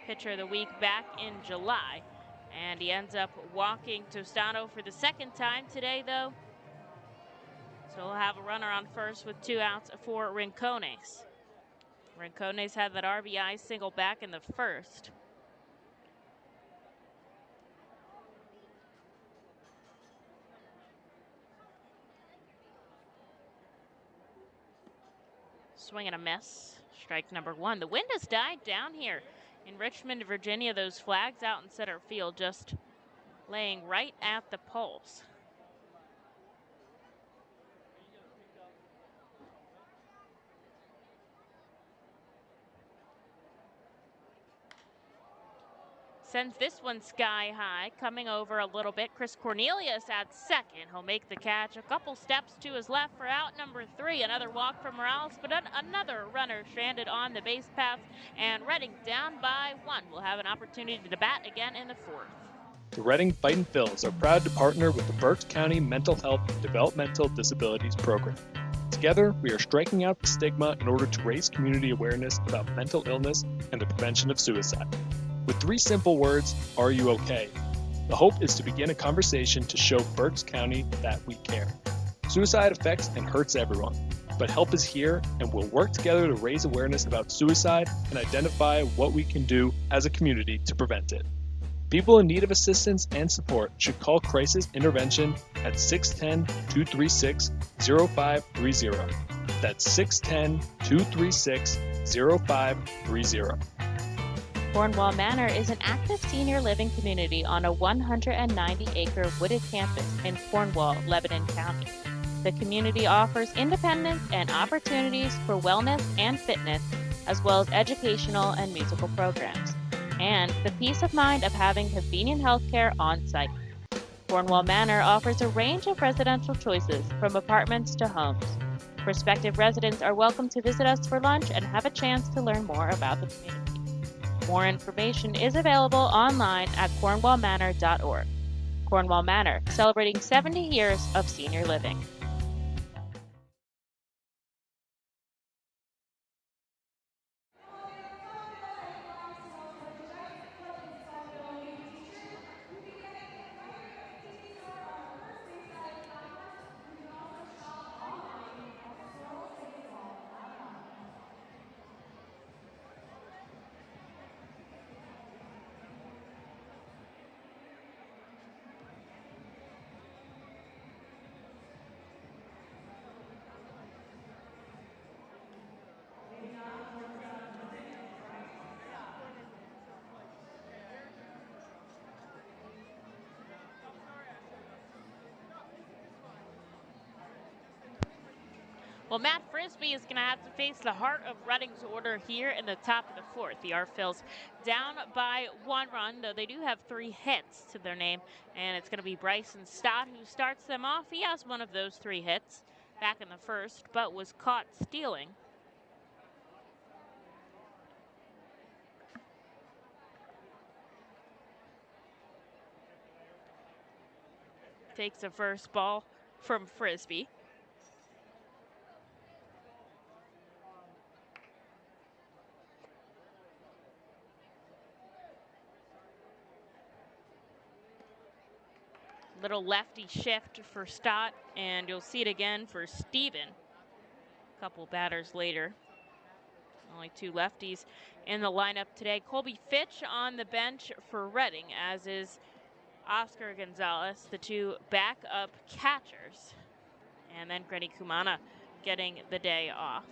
pitcher of the week back in July. And he ends up walking Tostado for the 2nd time today, though. So he'll have a runner on first with 2 outs for Rincones. Rincones had that RBI single back in the 1st. Swing and a miss. Strike number 1. The wind has died down here in Richmond, Virginia. Those flags out in center field just laying right at the poles. Sends this one sky high, coming over a little bit. Chris Cornelius at 2nd. He'll make the catch. A couple steps to his left for out number 3. Another walk from Morales, but another runner stranded on the base path. And Reading down by 1. Will have an opportunity to bat again in the 4th. The Reading Fightin' Phils are proud to partner with the Berks County Mental Health and Developmental Disabilities Program. Together, we are striking out the stigma in order to raise community awareness about mental illness and the prevention of suicide. With 3 simple words, are you okay? The hope is to begin a conversation to show Berks County that we care. Suicide affects and hurts everyone, but help is here, and we'll work together to raise awareness about suicide and identify what we can do as a community to prevent it. People in need of assistance and support should call Crisis Intervention at 610-236-0530. That's 610-236-0530. Cornwall Manor is an active senior living community on a 190-acre wooded campus in Cornwall, Lebanon County. The community offers independence and opportunities for wellness and fitness, as well as educational and musical programs, and the peace of mind of having convenient health care on site. Cornwall Manor offers a range of residential choices, from apartments to homes. Prospective residents are welcome to visit us for lunch and have a chance to learn more about the community. More information is available online at cornwallmanor.org. Cornwall Manor, celebrating 70 years of senior living. Well, Matt Frisbee is going to have to face the heart of Reading's order here in the top of the fourth. The Arphils down by 1 run, though they do have 3 hits to their name, and it's going to be Bryson Stott who starts them off. He has one of those 3 hits back in the first, but was caught stealing. Takes the first ball from Frisbee. Little lefty shift for Stott, and you'll see it again for Steven a couple batters later. Only 2 lefties in the lineup today. Colby Fitch on the bench for Reading, as is Oscar Gonzalez, the 2 backup catchers. And then Grenny Kumana getting the day off.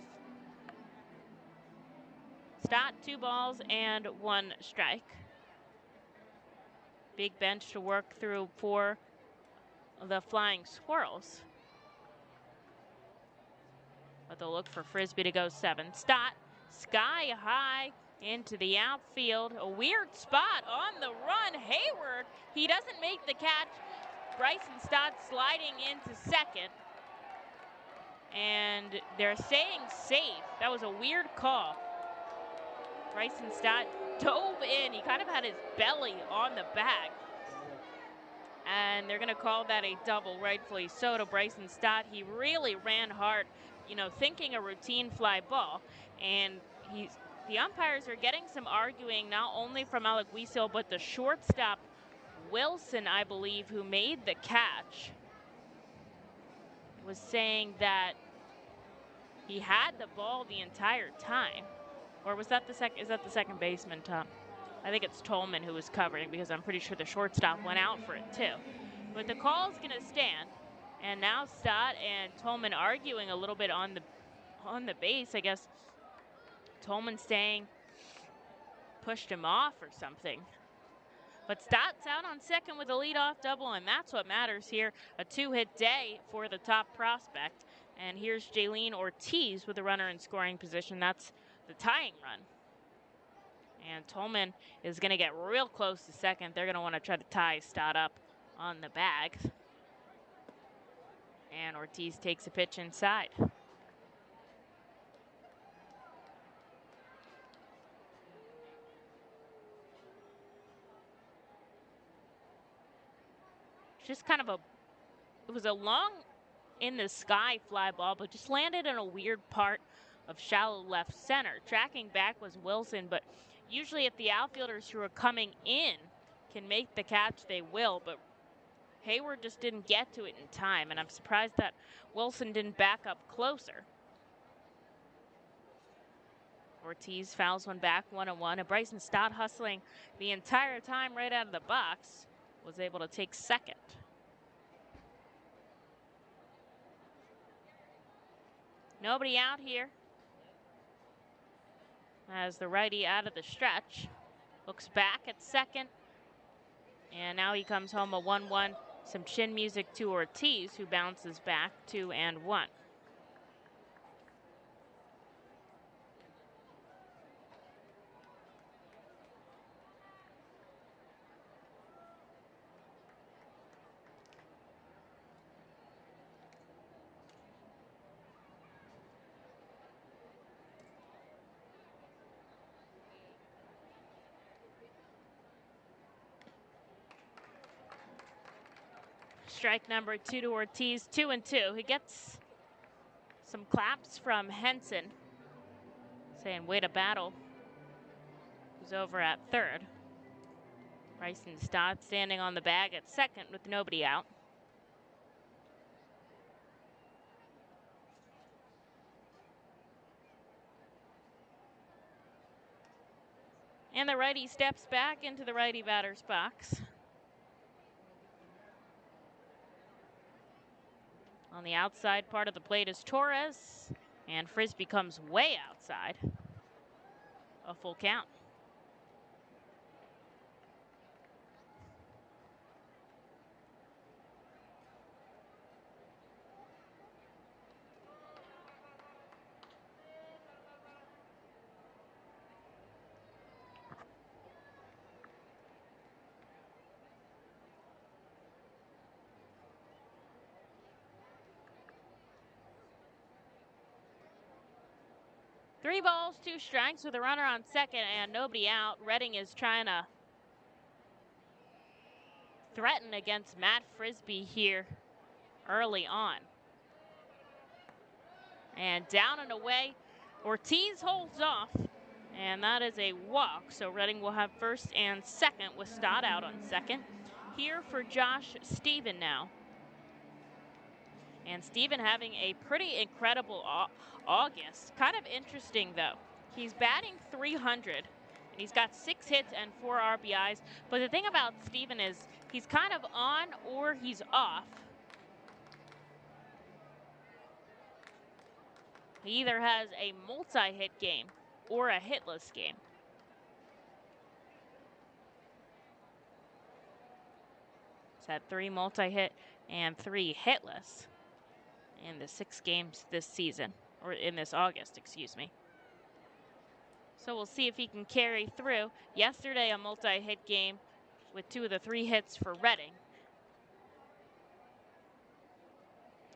Stott, 2 balls and 1 strike. Big bench to work through for the Flying Squirrels. But they'll look for Frisbee to go 7. Stott, sky high into the outfield. A weird spot on the run. Hayward, he doesn't make the catch. Bryson Stott sliding into second. And they're staying safe. That was a weird call. Bryson Stott dove in. He kind of had his belly on the bag. And they're going to call that a double, rightfully so, to Bryson Stott. He really ran hard, thinking a routine fly ball. And the umpires are getting some arguing, not only from Alec Wiesel, but the shortstop, Wilson, I believe, who made the catch, was saying that he had the ball the entire time. Or was that is that the second baseman, Tom? I think it's Tolman who was covering, because I'm pretty sure the shortstop went out for it too. But the call's going to stand. And now Stott and Tolman arguing a little bit on the base. I guess Tolman saying pushed him off or something. But Stott's out on second with a leadoff double, and that's what matters here. A 2-hit day for the top prospect. And here's Jaylene Ortiz with a runner in scoring position. That's the tying run. And Tolman is going to get real close to second. They're going to want to try to tie Stott up on the bag. And Ortiz takes a pitch inside. Just kind of it was a long in the sky fly ball, but just landed in a weird part of shallow left center. Tracking back was Wilson, but usually if the outfielders who are coming in can make the catch, they will, but Hayward just didn't get to it in time, and I'm surprised that Wilson didn't back up closer. Ortiz fouls one back, 1-1, and Bryson Stott, hustling the entire time right out of the box, was able to take second. Nobody out here, as the righty out of the stretch looks back at second, and now he comes home a 1-1. Some chin music to Ortiz, who bounces back 2-1. strike number 2 to Ortiz, 2-2. He gets some claps from Henson saying, way to battle. Who's over at third. Bryson Stott standing on the bag at second with nobody out. And the righty steps back into the righty batter's box. On the outside part of the plate is Torres, and Frisbee comes way outside. A full count. Three balls, two strikes with a runner on second and nobody out. Redding is trying to threaten against Matt Frisbee here early on. And down and away, Ortiz holds off, and that is a walk. So Redding will have first and second with Stott out on second. Here for Josh Stephen now. And Stephen having a pretty incredible August. Kind of interesting, though. He's batting .300, and he's got 6 hits and 4 RBIs. But the thing about Stephen is he's kind of on or he's off. He either has a multi-hit game or a hitless game. He's had 3 multi-hit and 3 hitless in the 6 games this season, or in this August, excuse me. So we'll see if he can carry through. Yesterday, a multi-hit game with 2 of the 3 hits for Redding.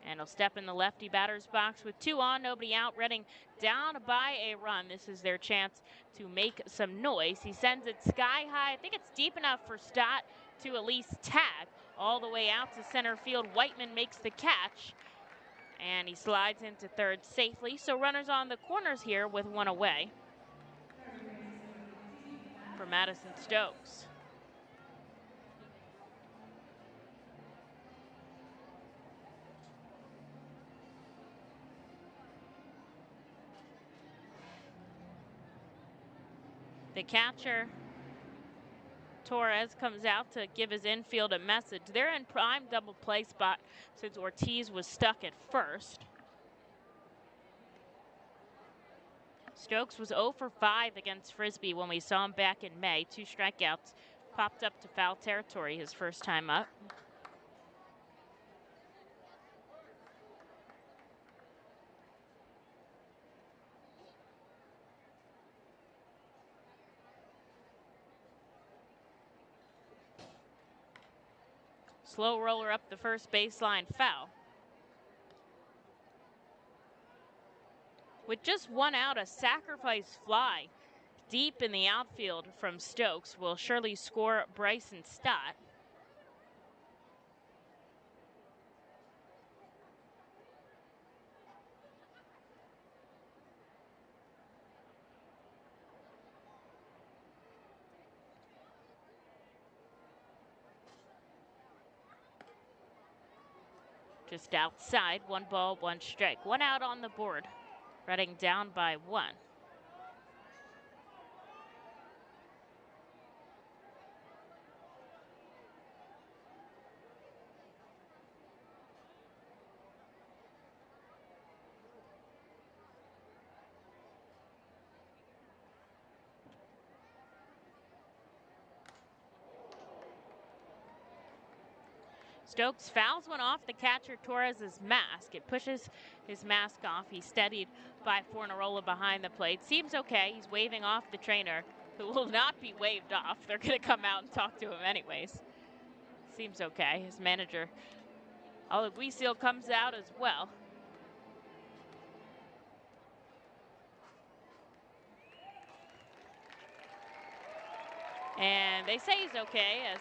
And he'll step in the lefty batter's box with 2 on, nobody out. Redding down by a run. This is their chance to make some noise. He sends it sky high. I think it's deep enough for Stott to at least tag all the way out to center field. Whiteman makes the catch, and he slides into third safely. So runners on the corners here with 1 away for Madison Stokes. The catcher, Torres, comes out to give his infield a message. They're in prime double play spot since Ortiz was stuck at first. Stokes was 0 for 5 against Frisbee when we saw him back in May. 2 strikeouts, popped up to foul territory his first time up. Slow roller up the first baseline, foul. With just 1 out, a sacrifice fly deep in the outfield from Stokes will surely score Bryson Stott. Just outside, 1 ball, 1 strike. 1 out on the board. Redding down by 1. Stokes fouls one off the catcher Torres' mask. It pushes his mask off. He's steadied by Fornarola behind the plate. Seems okay. He's waving off the trainer, who will not be waved off. They're going to come out and talk to him anyways. Seems okay. His manager, Alguisil, comes out as well. And they say he's okay as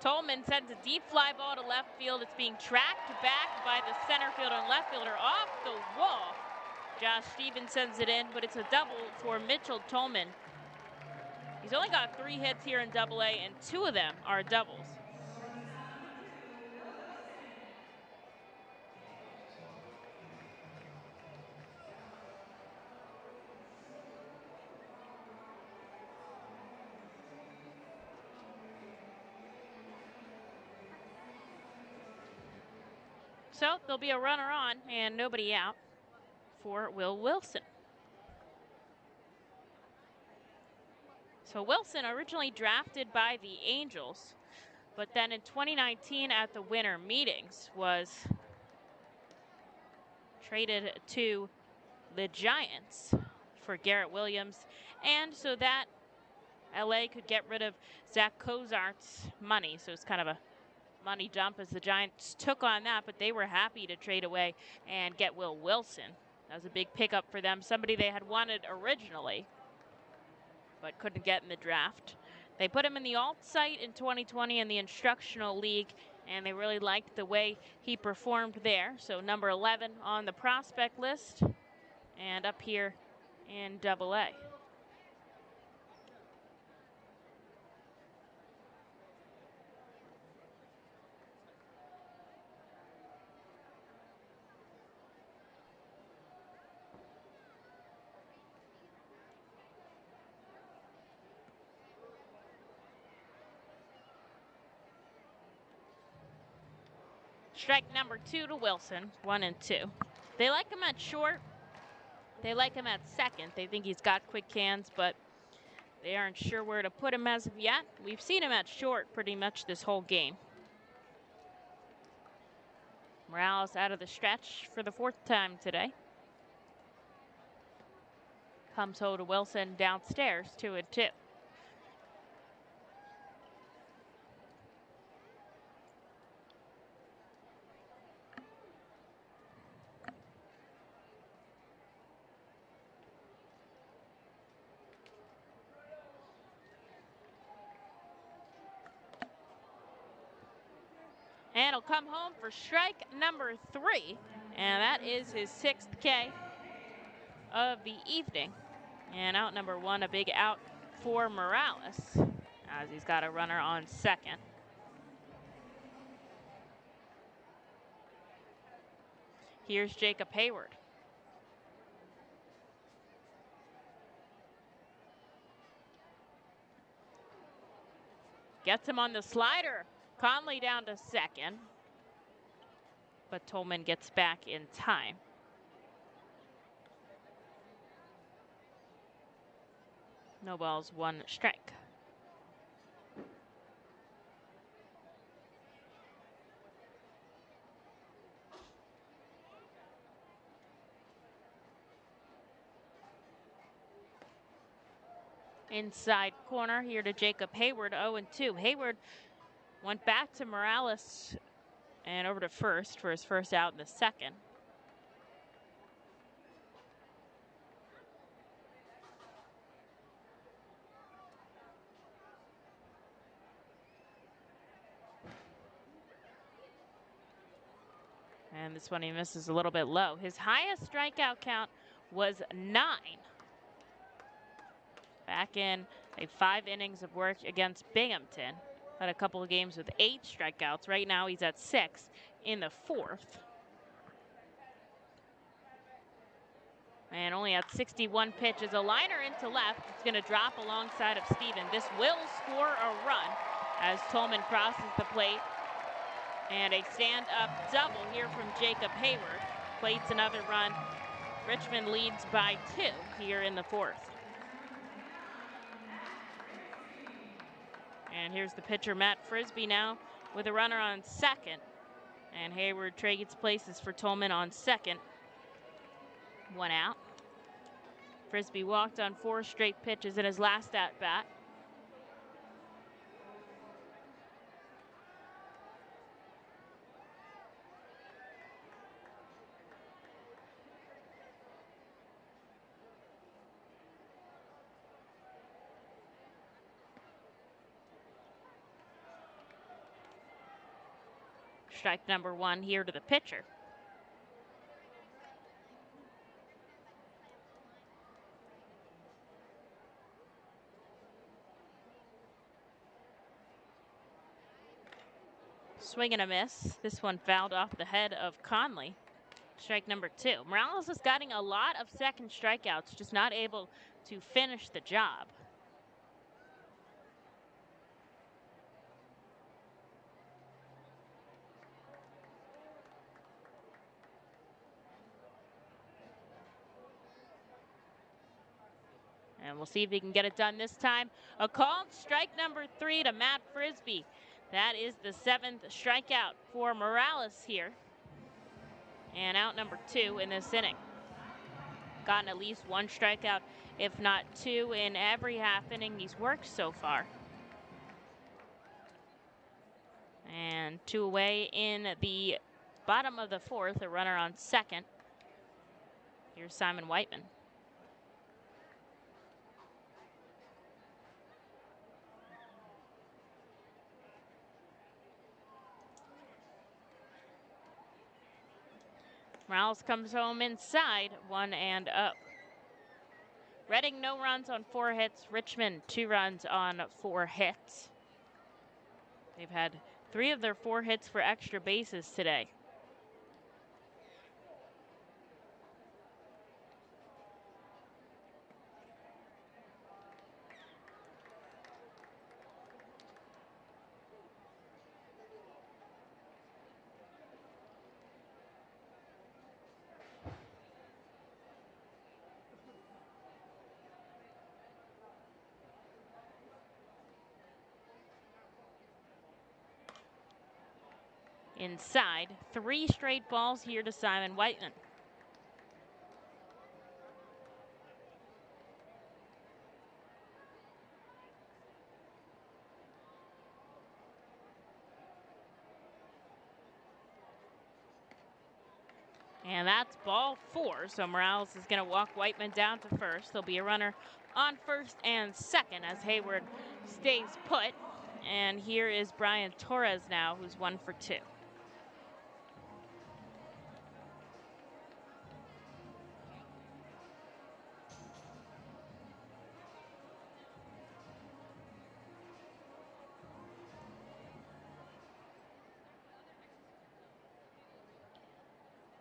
Tolman sends a deep fly ball to left field. It's being tracked back by the center fielder and left fielder off the wall. Josh Stevens sends it in, but it's a double for Mitchell Tolman. He's only got 3 hits here in Double-A, and 2 of them are doubles. So there'll be a runner on and nobody out for Will Wilson. So Wilson, originally drafted by the Angels, but then in 2019 at the winter meetings was traded to the Giants for Garrett Williams, and so that LA could get rid of Zach Cozart's money. So it's kind of a money dump as the Giants took on that, but they were happy to trade away and get Will Wilson. That was a big pickup for them, somebody they had wanted originally, but couldn't get in the draft. They put him in the alt site in 2020 in the instructional league, and they really liked the way he performed there. So number 11 on the prospect list and up here in Double-A. Strike number 2 to Wilson, 1-2. They like him at short. They like him at second. They think he's got quick hands, but they aren't sure where to put him as of yet. We've seen him at short pretty much this whole game. Morales out of the stretch for the 4th time today. Comes home to Wilson downstairs, 2-2. And he'll come home for strike number 3. And that is his 6th K of the evening. And out number 1, a big out for Morales, as he's got a runner on second. Here's Jacob Hayward. Gets him on the slider. Conley down to second, but Tolman gets back in time. No balls, 1 strike. Inside corner here to Jacob Hayward, 0-2. Hayward went back to Morales and over to first for his first out in the second. And this one he misses a little bit low. His highest strikeout count was 9. Back in 5 innings of work against Binghamton. Had a couple of games with 8 strikeouts. Right now he's at 6 in the 4th. And only at 61 pitches. A liner into left. It's going to drop alongside of Steven. This will score a run as Tolman crosses the plate. And a stand-up double here from Jacob Hayward. Plates another run. Richmond leads by 2 here in the 4th. And here's the pitcher, Matt Frisbee, now with a runner on second. And Hayward trades places for Tolman on second. 1 out. Frisbee walked on 4 straight pitches in his last at-bat. strike number 1 here to the pitcher. Swing and a miss. This one fouled off the head of Conley. Strike number 2. Morales is getting a lot of second strikeouts, just not able to finish the job. And we'll see if he can get it done this time. A called strike number 3 to Matt Frisbee. That is the 7th strikeout for Morales here. And out number 2 in this inning. Gotten at least 1 strikeout, if not 2, in every half inning he's worked so far. And 2 away in the bottom of the 4th, a runner on second. Here's Simon Whiteman. Morales comes home inside, 1-0. Reading no runs on 4 hits. Richmond 2 runs on 4 hits. They've had 3 of their 4 hits for extra bases today. Inside, 3 straight balls here to Simon Whiteman. And that's ball 4, so Morales is going to walk Whiteman down to first. There'll be a runner on first and second as Hayward stays put. And here is Brian Torres now, who's 1 for 2.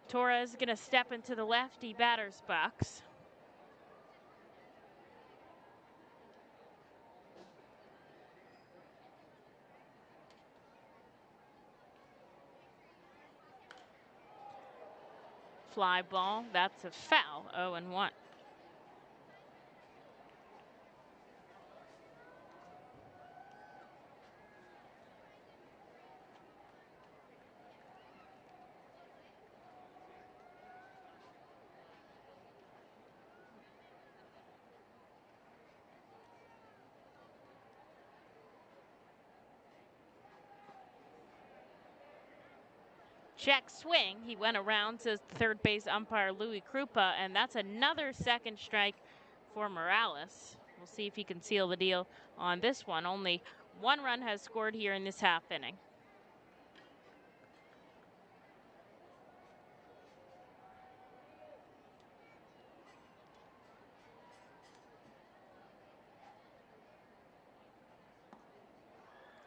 Torres going to step into the lefty batter's box. Fly ball, that's a foul, 0-1. Check swing. He went around, says third base umpire Louis Krupa, and that's another second strike for Morales. We'll see if he can seal the deal on this one. Only 1 run has scored here in this half inning.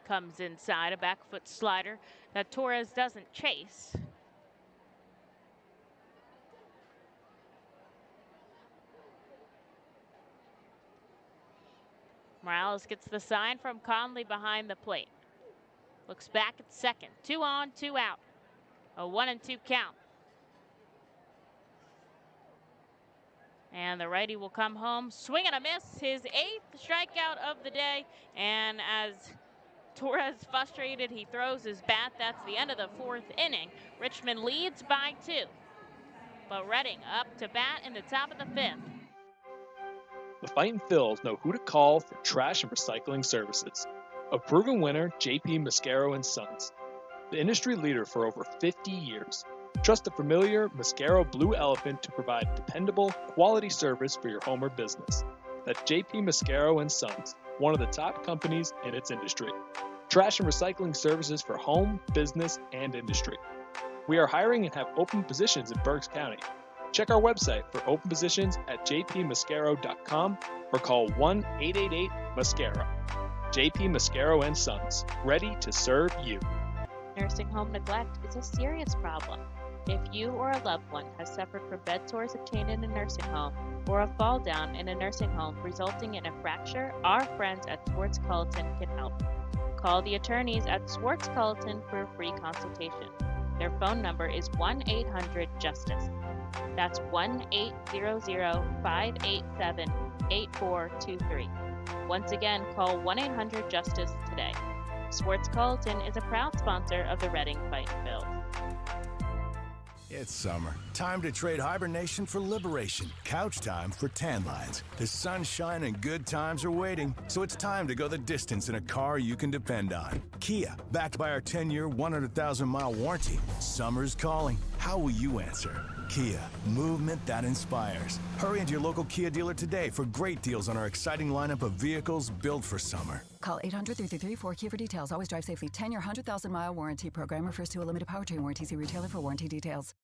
Comes inside, a back foot slider that Torres doesn't chase. Morales gets the sign from Conley behind the plate. Looks back at second. 2 on, 2 out. A 1-2 count. And the righty will come home. Swing and a miss. His 8th strikeout of the day. And as Torres frustrated, he throws his bat. That's the end of the 4th inning. Richmond leads by 2. But Reading up to bat in the top of the 5th. The Fightin Phils know who to call for trash and recycling services. A proven winner, JP Mascaro & Sons. The industry leader for over 50 years. Trust the familiar Mascaro Blue Elephant to provide dependable, quality service for your home or business. That's JP Mascaro & Sons, one of the top companies in its industry. trash and recycling services for home, business, and industry. We are hiring and have open positions in Berks County. Check our website for open positions at jpmascaro.com or call 1-888-MASCARO. JP Mascaro and Sons, ready to serve you. Nursing home neglect is a serious problem. If you or a loved one has suffered from bed sores obtained in a nursing home or a fall down in a nursing home resulting in a fracture, our friends at Swartz Culleton can help. Call the attorneys at Swartz Culleton for a free consultation. Their phone number is 1-800-JUSTICE. That's 1-800-587-8423. Once again, call 1-800-JUSTICE today. Swartz Culleton is a proud sponsor of the Reading Fightin' Phils. It's summer. Time to trade hibernation for liberation. Couch time for tan lines. The sunshine and good times are waiting, so it's time to go the distance in a car you can depend on. Kia, backed by our 10-year, 100,000-mile warranty. Summer's calling. How will you answer? Kia, movement that inspires. Hurry into your local Kia dealer today for great deals on our exciting lineup of vehicles built for summer. Call 800-333-4KIA for details. Always drive safely. 10-year, 100,000-mile warranty program refers to a limited powertrain warranty. See retailer for warranty details.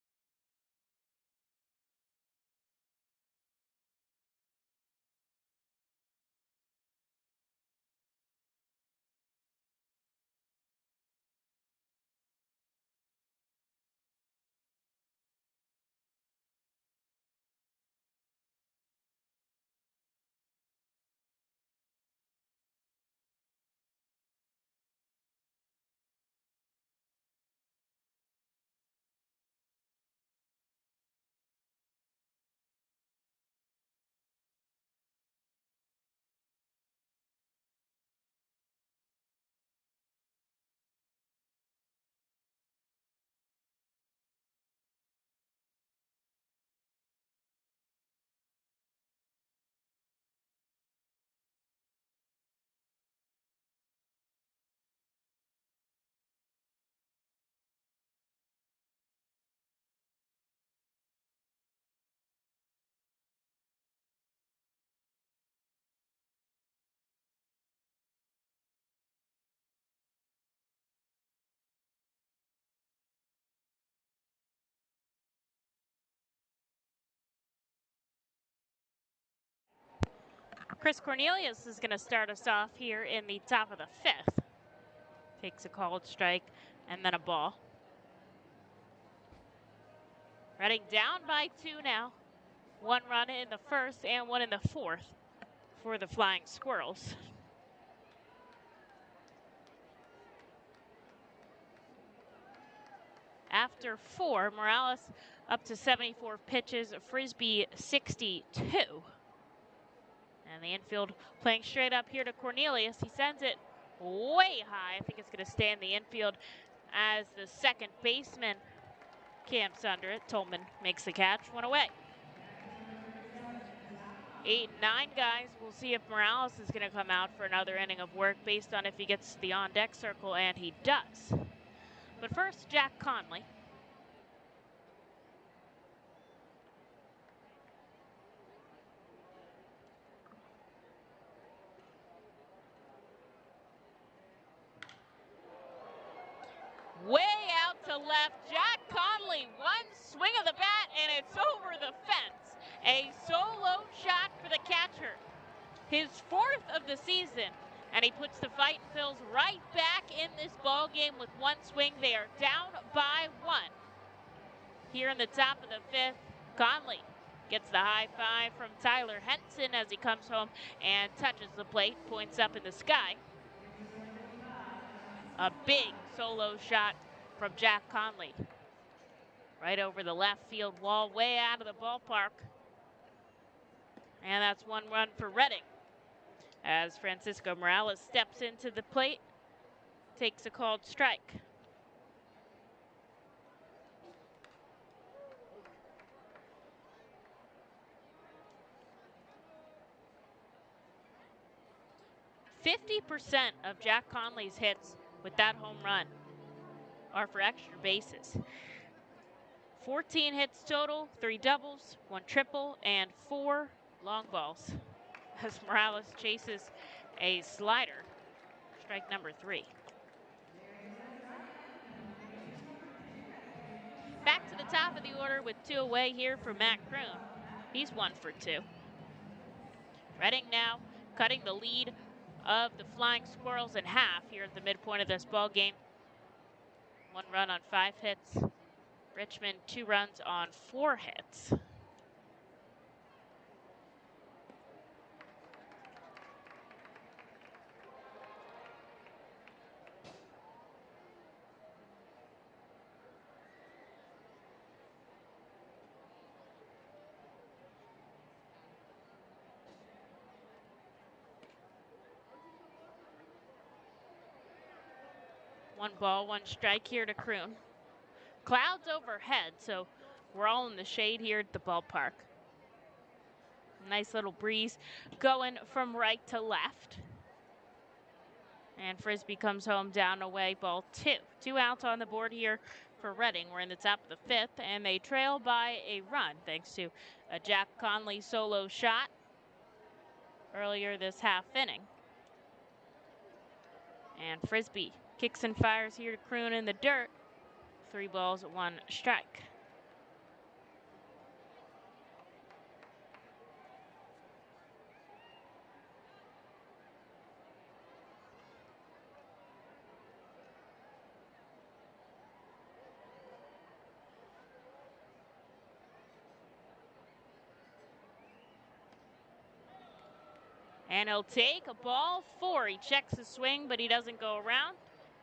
Chris Cornelius is going to start us off here in the top of the fifth. Takes a called strike and then a ball. Reading down by 2 now. 1 run in the first and 1 in the fourth for the Flying Squirrels. After 4, Morales up to 74 pitches, Frisbee 62. And the infield playing straight up here to Cornelius. He sends it way high. I think it's going to stay in the infield as the second baseman camps under it. Tolman makes the catch, 1 away. 8 and 9 guys. We'll see if Morales is going to come out for another inning of work based on if he gets the on-deck circle, and he does. But first, Jack Conley. Way out to left, Jack Conley, 1 swing of the bat, and it's over the fence. A solo shot for the catcher. His 4th of the season, and he puts the Fightin' Phils right back in this ball game with 1 swing. They are down by 1. Here in the top of the 5th, Conley gets the high five from Tyler Henson as he comes home and touches the plate, points up in the sky. A big solo shot from Jack Conley. Right over the left field wall, way out of the ballpark. And that's 1 run for Reading. As Francisco Morales steps into the plate, takes a called strike. %50 of Jack Conley's hits with that home run are for extra bases. 14 hits total, 3 doubles, 1 triple, and 4 long balls. As Morales chases a slider, strike number 3. back to the top of the order with 2 away here for Matt Kroon. He's 1 for 2. Reading now cutting the lead of the Flying Squirrels in half here at the midpoint of this ball game. 1 run on 5 hits. Richmond 2 runs on 4 hits. One ball, 1 strike here to Kroon. Clouds overhead, so we're all in the shade here at the ballpark. Nice little breeze going from right to left. And Frisbee comes home down away, ball 2. 2 outs on the board here for Reading. We're in the top of the 5th, and they trail by a run thanks to a Jack Conley solo shot earlier this half inning. And Frisbee kicks and fires here to Kroon in the dirt. 3 balls, 1 strike. And he'll take a ball 4. He checks the swing, but he doesn't go around.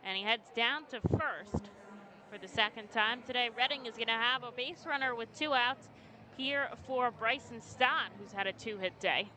And he heads down to first for the 2nd time today. Reading is going to have a base runner with 2 outs here for Bryson Stott, who's had a 2-hit day.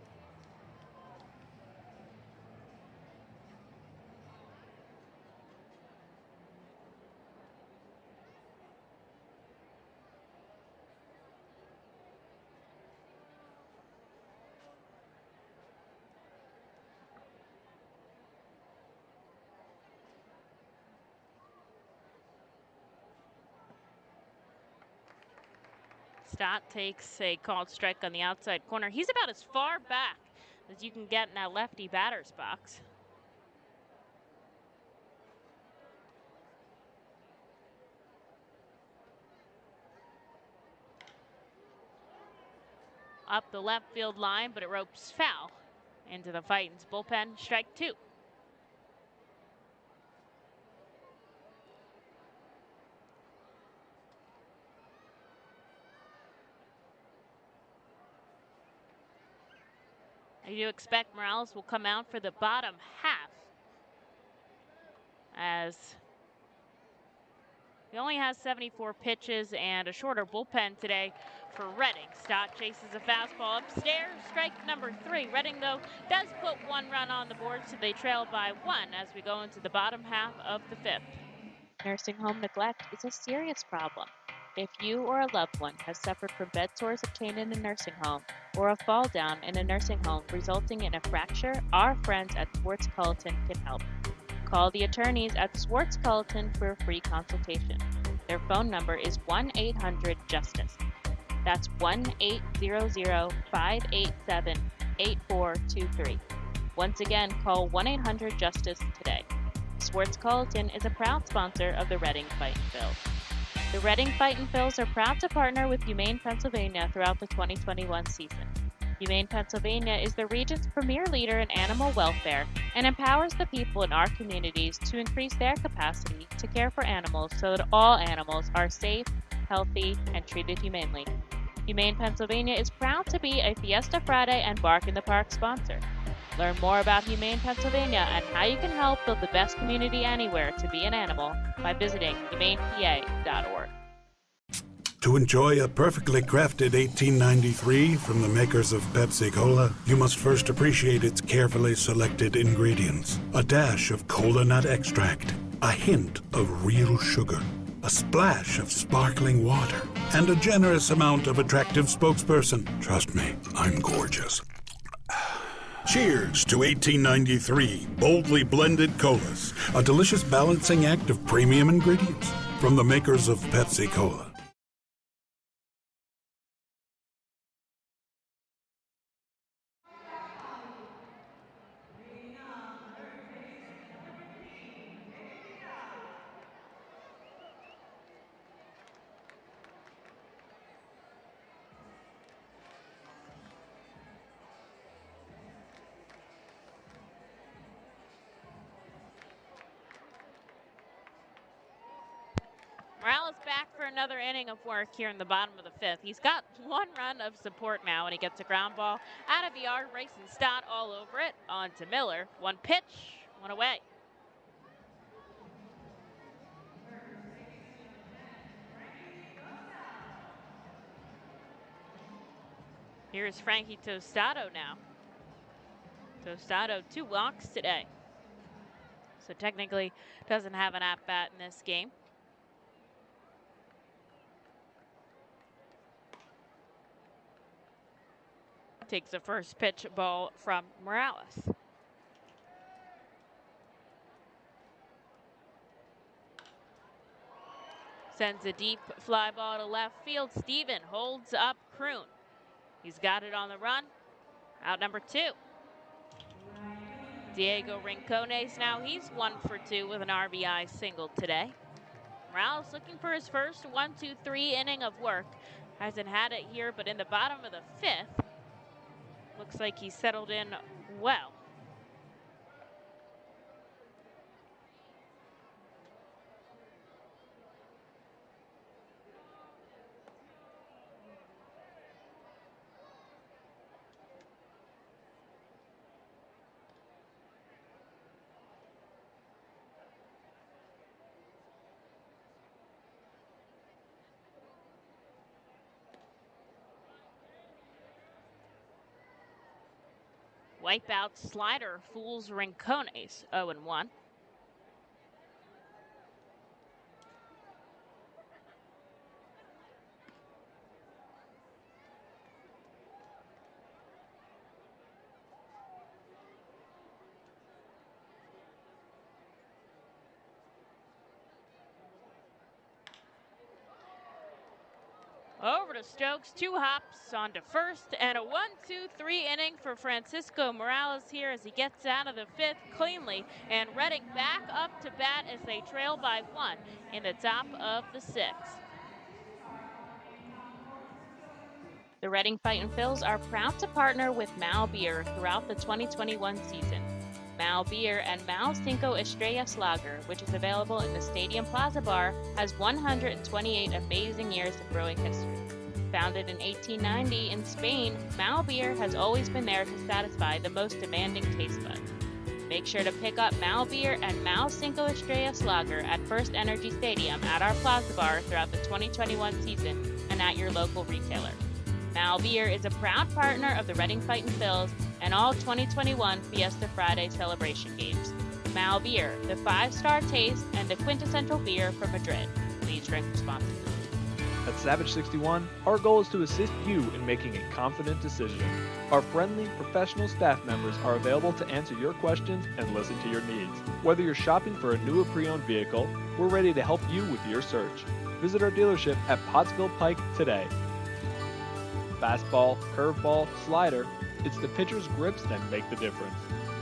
Stott takes a called strike on the outside corner. He's about as far back as you can get in that lefty batter's box. Up the left field line, but it ropes foul into the Fightin's bullpen. Strike 2. I do expect Morales will come out for the bottom half, as he only has 74 pitches and a shorter bullpen today for Reading. Stott chases a fastball upstairs, strike number 3. Reading, though, does put 1 run on the board, so they trail by 1 as we go into the bottom half of the 5th. Nursing home neglect is a serious problem. If you or a loved one has suffered from bed sores obtained in a nursing home or a fall down in a nursing home resulting in a fracture, our friends at Swartz Culleton can help. Call the attorneys at Swartz Culleton for a free consultation. Their phone number is 1-800-JUSTICE. That's 1-800-587-8423. Once again, call 1-800-JUSTICE today. Swartz Culleton is a proud sponsor of the Reading Fightin' Phils. The Reading Fightin' Phils are proud to partner with Humane Pennsylvania throughout the 2021 season. Humane Pennsylvania is the region's premier leader in animal welfare and empowers the people in our communities to increase their capacity to care for animals so that all animals are safe, healthy, and treated humanely. Humane Pennsylvania is proud to be a Fiesta Friday and Bark in the Park sponsor. Learn more about Humane Pennsylvania and how you can help build the best community anywhere to be an animal by visiting humanepa.org. To enjoy a perfectly crafted 1893 from the makers of Pepsi Cola, you must first appreciate its carefully selected ingredients. A dash of cola nut extract, a hint of real sugar, a splash of sparkling water, and a generous amount of attractive spokesperson. Trust me, I'm gorgeous. Cheers to 1893 boldly blended colas, a delicious balancing act of premium ingredients from the makers of Pepsi Cola. Morales back for another inning of work here in the bottom of the fifth. He's got one run of support now, and he gets a ground ball out of the yard, racing Stott all over it, on to Miller. One pitch, one away. Here's Frankie Tostado now. Tostado 2 walks today, so technically doesn't have an at-bat in this game. Takes the first pitch ball from Morales. Sends a deep fly ball to left field. Steven holds up Kroon. He's got it on the run. Out number 2. Diego Rincones now, he's 1 for 2 with an RBI single today. Morales looking for his first 1-2-3 inning of work. Hasn't had it here, but in the bottom of the 5th, looks like he's settled in well. Wipeout slider fools Rincones, 0-1. Over to Stokes, 2 hops onto first, and a 1-2-3 inning for Francisco Morales here as he gets out of the 5th cleanly, and Reading back up to bat as they trail by 1 in the top of the 6th. The Reading Fightin' Phils are proud to partner with Mal Beer throughout the 2021 season. Mal Beer and Mal Cinco Estrellas Lager, which is available in the Stadium Plaza Bar, has 128 amazing years of brewing history. Founded in 1890 in Spain, Mal Beer has always been there to satisfy the most demanding taste buds. Make sure to pick up Mal Beer and Mal Cinco Estrellas Lager at First Energy Stadium at our Plaza Bar throughout the 2021 season and at your local retailer. Mal Beer is a proud partner of the Reading Fightin' Phils and all 2021 Fiesta Friday celebration games. Mal Beer, the 5-star taste and the quintessential beer from Madrid. Please drink responsibly. At Savage 61, our goal is to assist you in making a confident decision. Our friendly, professional staff members are available to answer your questions and listen to your needs. Whether you're shopping for a new or pre-owned vehicle, we're ready to help you with your search. Visit our dealership at Pottsville Pike today. Fastball, curveball, slider, it's the pitcher's grips that make the difference.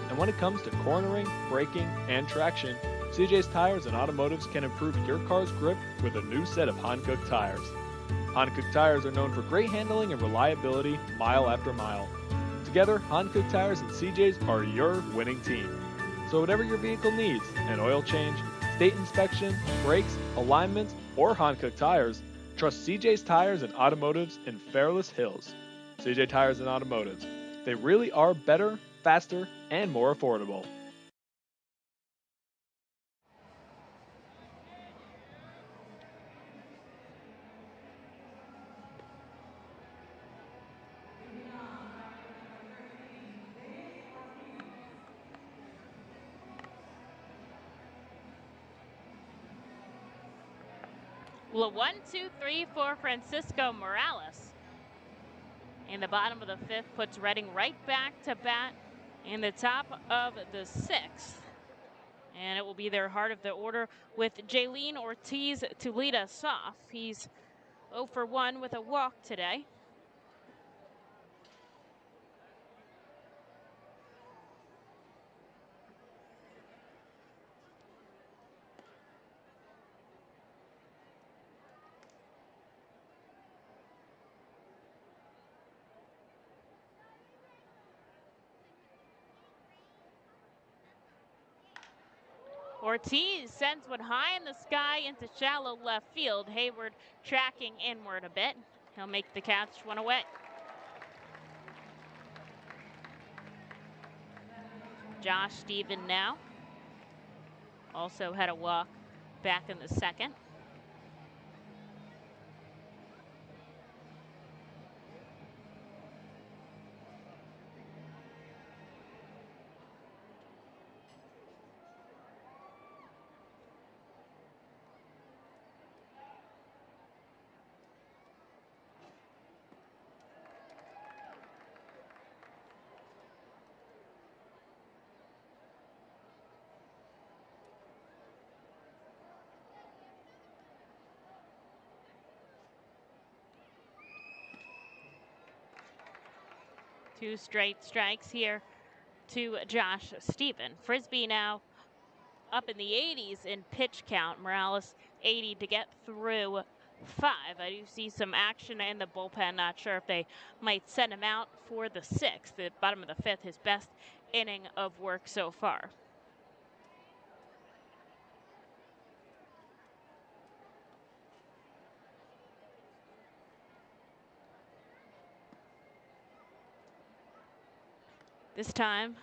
And when it comes to cornering, braking, and traction, CJ's Tires and Automotives can improve your car's grip with a new set of Hankook tires. Hankook tires are known for great handling and reliability mile after mile. Together, Hankook Tires and CJ's are your winning team. So whatever your vehicle needs, an oil change, state inspection, brakes, alignments, or Hankook tires, trust CJ's Tires and Automotives in Fairless Hills. CJ Tires and Automotives. They really are better, faster, and more affordable. Well, a 1-2-3 for Francisco Morales. In the bottom of the 5th puts Reading right back to bat in the top of the 6th. And it will be their heart of the order with Jaylene Ortiz to lead us off. He's 0 for 1 with a walk today. Ortiz sends one high in the sky into shallow left field. Hayward tracking inward a bit. He'll make the catch, one away. Josh Stephen now. Also had a walk back in the second. Two straight strikes here to Josh Stephen. Frisbee now up in the 80s in pitch count. Morales 80 to get through 5. I do see some action in the bullpen. Not sure if they might send him out for the 6th. The bottom of the 5th, his best inning of work so far. This time,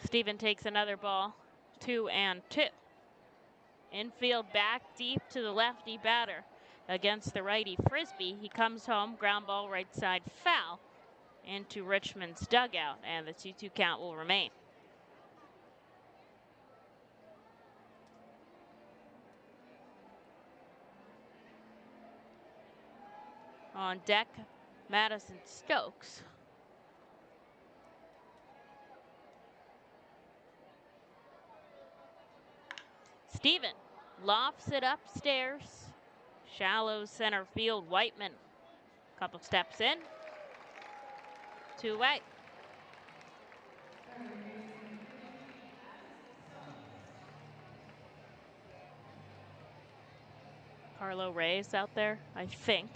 Stephen takes another ball, 2-2. Infield back deep to the lefty batter against the righty Frisbee. He comes home, ground ball right side foul into Richmond's dugout, and the 2-2 count will remain. On deck, Madison Stokes. Stephen lofts it upstairs. Shallow center field. Whiteman, couple steps in. 2 away. Carlo Reyes out there, I think.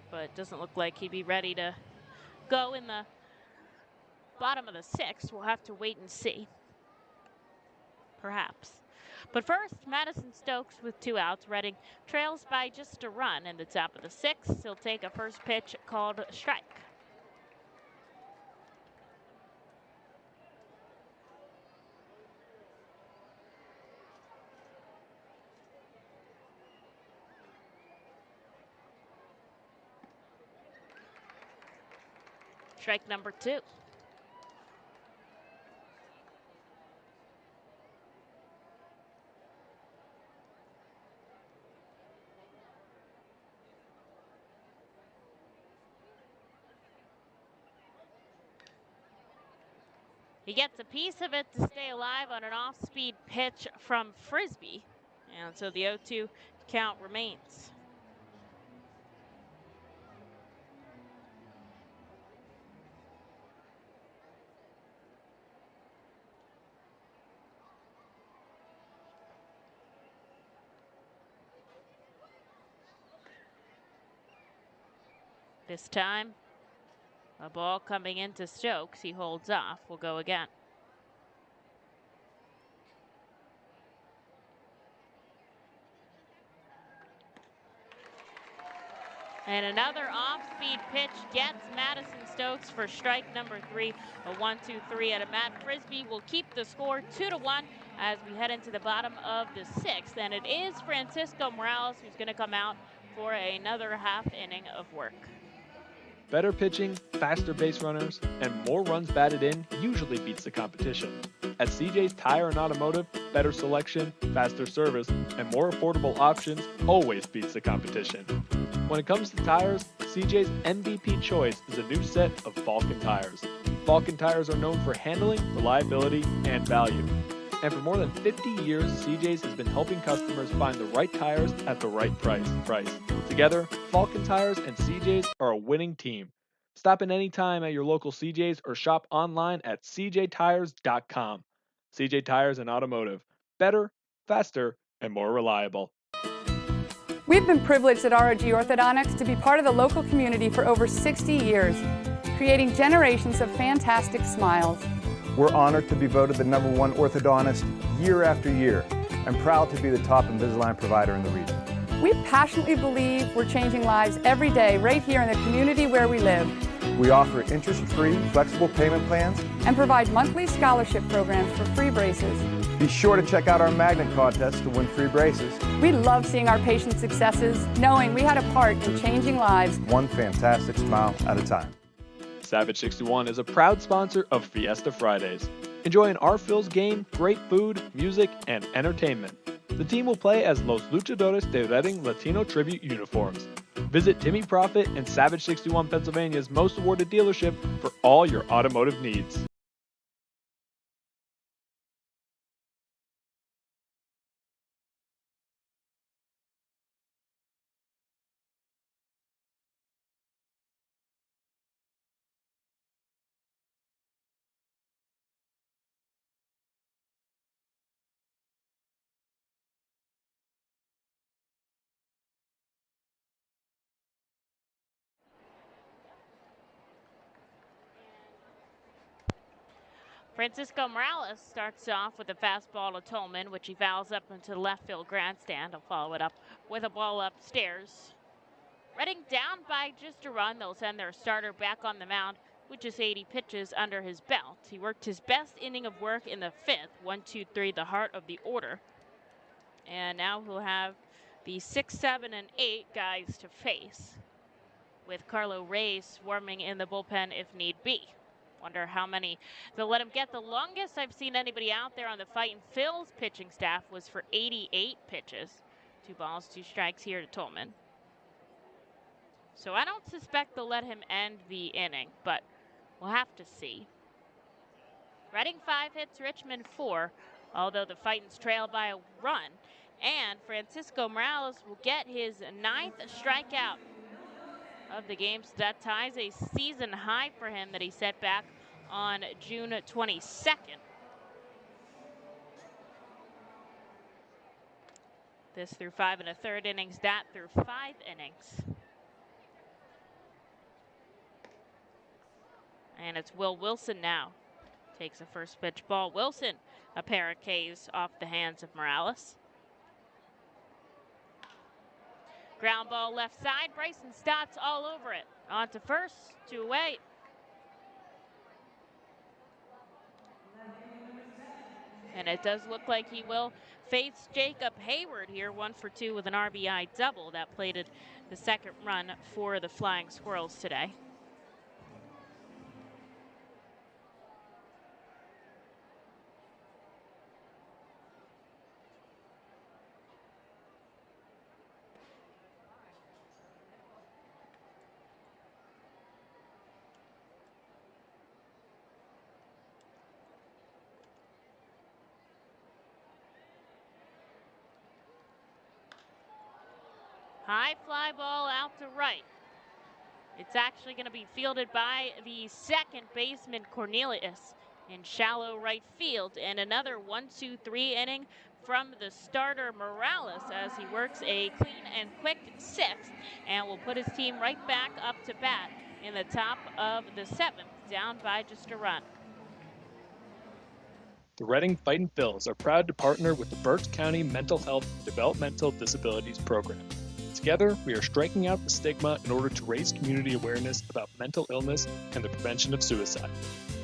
But it doesn't look like he'd be ready to go in the bottom of the 6th. We'll have to wait and see. Perhaps. But first, Madison Stokes with 2 outs. Reading trails by just a run in the top of the 6th. He'll take a first pitch called strike. Strike number 2. He gets a piece of it to stay alive on an off-speed pitch from Frisbee. And so the 0-2 count remains. This time, a ball coming into Stokes. He holds off. We'll go again. And another off-speed pitch gets Madison Stokes for strike number 3. A 1-2-3 out of Matt Frisbee will keep the score 2-1 as we head into the bottom of the 6th. And it is Francisco Morales who's going to come out for another half inning of work. Better pitching, faster base runners, and more runs batted in usually beats the competition. At CJ's Tire and Automotive, better selection, faster service, and more affordable options always beats the competition. When it comes to tires, CJ's MVP choice is a new set of Falken tires. Falken tires are known for handling, reliability, and value. And for more than 50 years, CJ's has been helping customers find the right tires at the right price. Together, Falken Tires and CJ's are a winning team. Stop in any time at your local CJ's or shop online at cjtires.com. CJ Tires and Automotive. Better, faster, and more reliable. We've been privileged at ROG Orthodontics to be part of the local community for over 60 years, creating generations of fantastic smiles. We're honored to be voted the #1 orthodontist year after year and proud to be the top Invisalign provider in the region. We passionately believe we're changing lives every day right here in the community where we live. We offer interest-free, flexible payment plans And provide monthly scholarship programs for free braces. Be sure to check out our magnet contest to win free braces. We love seeing our patients' successes, knowing we had a part in changing lives. One fantastic smile at a time. Savage 61 is a proud sponsor of Fiesta Fridays. Enjoy an R-Phil's game, great food, music, and entertainment. The team will play as Los Luchadores de Reading Latino Tribute uniforms. Visit Timmy Profit and Savage 61 Pennsylvania's most awarded dealership for all your automotive needs. Francisco Morales starts off with a fastball to Tolman, which he fouls up into the left field grandstand. He'll follow it up with a ball upstairs. Reading down by just a run. They'll send their starter back on the mound with just 80 pitches under his belt. He worked his best inning of work in the 5th. 1, 2, 3, the heart of the order. And now he'll have the 6, 7, and 8 guys to face, with Carlo Reyes swarming in the bullpen if need be. Wonder how many they'll let him get. The longest I've seen anybody out there on the Fightin Phil's pitching staff was for 88 pitches. 2 balls, 2 strikes here to Tolman. So I don't suspect they'll let him end the inning, but we'll have to see. Reading 5 hits, Richmond 4, although the Fightins trail by a run. And Francisco Morales will get his 9th strikeout of the game. So that ties a season high for him that he set back on June 22nd. This through 5 1/3 innings, that through 5 innings. And it's Will Wilson now. Takes a first pitch ball. Wilson, a pair of Ks off the hands of Morales. Ground ball left side. Bryson Stott's all over it. On to first, 2 away. And it does look like he will face Jacob Hayward here, 1 for 2 with an RBI double. That plated the 2nd run for the Flying Squirrels today. High fly ball out to right. It's actually going to be fielded by the 2nd baseman, Cornelius, in shallow right field. And another 1, 2, 3 inning from the starter Morales as he works a clean and quick 6th and will put his team right back up to bat in the top of the 7th, down by just a run. The Reading Fightin Phils are proud to partner with the Berks County Mental Health Developmental Disabilities Program. Together, we are striking out the stigma in order to raise community awareness about mental illness and the prevention of suicide.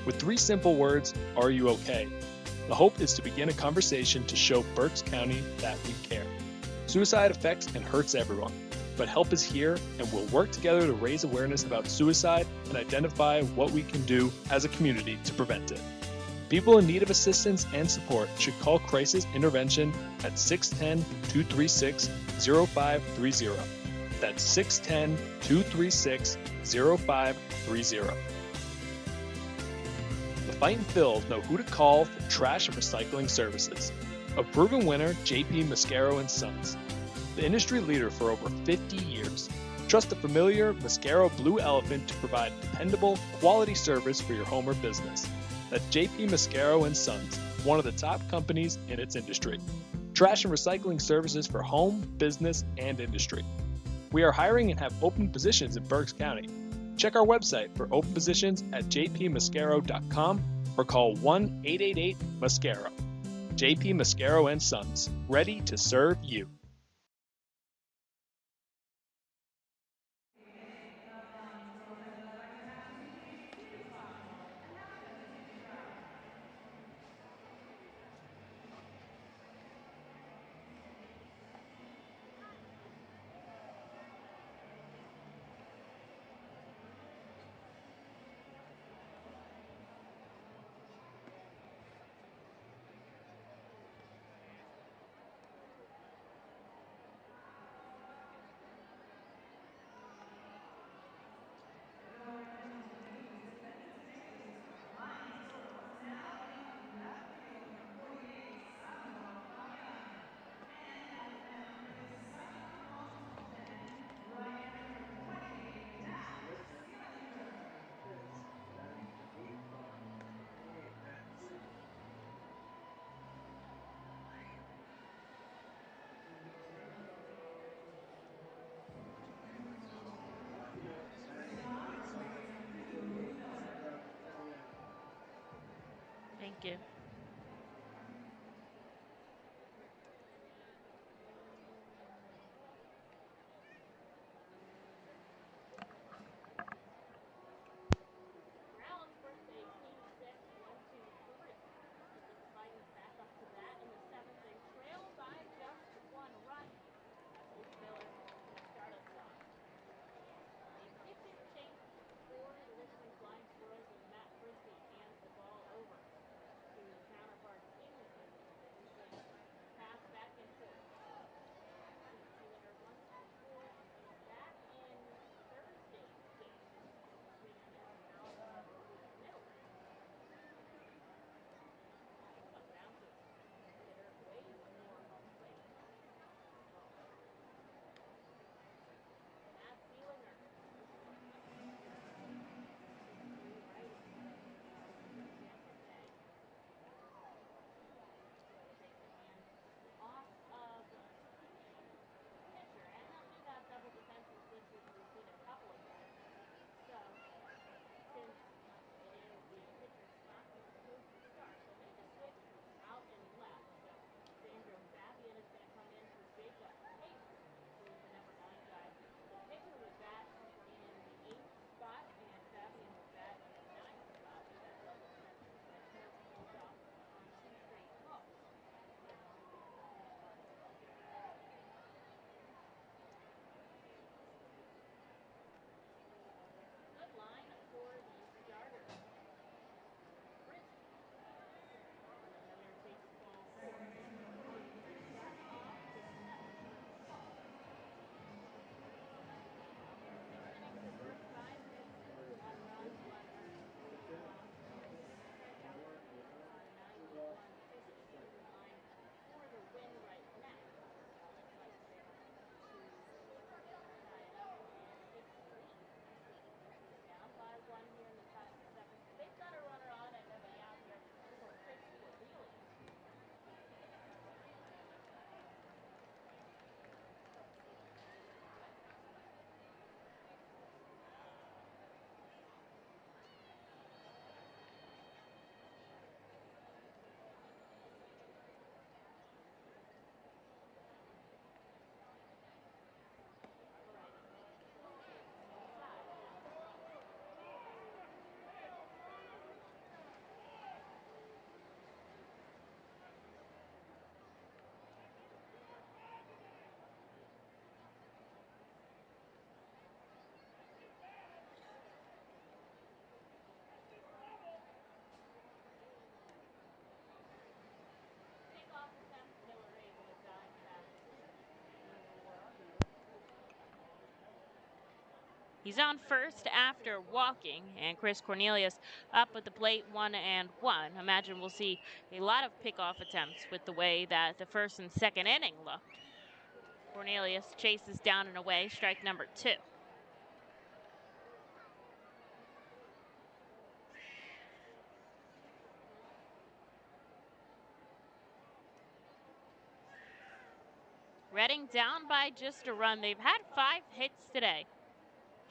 With 3 simple words, are you okay? The hope is to begin a conversation to show Berks County that we care. Suicide affects and hurts everyone, but help is here, and we'll work together to raise awareness about suicide and identify what we can do as a community to prevent it. People in need of assistance and support should call Crisis Intervention at 610-236-0530. That's 610-236-0530. The Fightin Phils know who to call for trash and recycling services. A proven winner, JP Mascaro & Sons. The industry leader for over 50 years. Trust the familiar Mascaro Blue Elephant to provide dependable, quality service for your home or business. That's JP Mascaro & Sons, one of the top companies in its industry. Trash and recycling services for home, business, and industry. We are hiring and have open positions in Berks County. Check our website for open positions at jpmascaro.com or call 1-888-MASCARO. JP Mascaro and Sons, ready to serve you. Thank you. He's on first after walking, and Chris Cornelius up at the plate 1-1. Imagine we'll see a lot of pickoff attempts with the way that the first and second inning looked. Cornelius chases down and away, strike number 2. Reading down by just a run. They've had 5 hits today.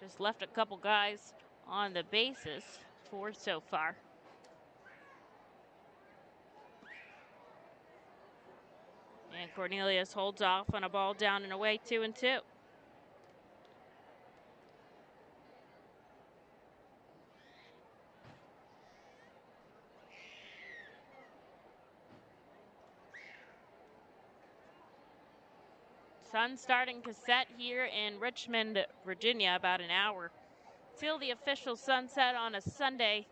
Just left a couple guys on the bases, 4 so far. And Cornelius holds off on a ball down and away, 2-2. Sun starting to set here in Richmond, Virginia, about an hour till the official sunset on a Sunday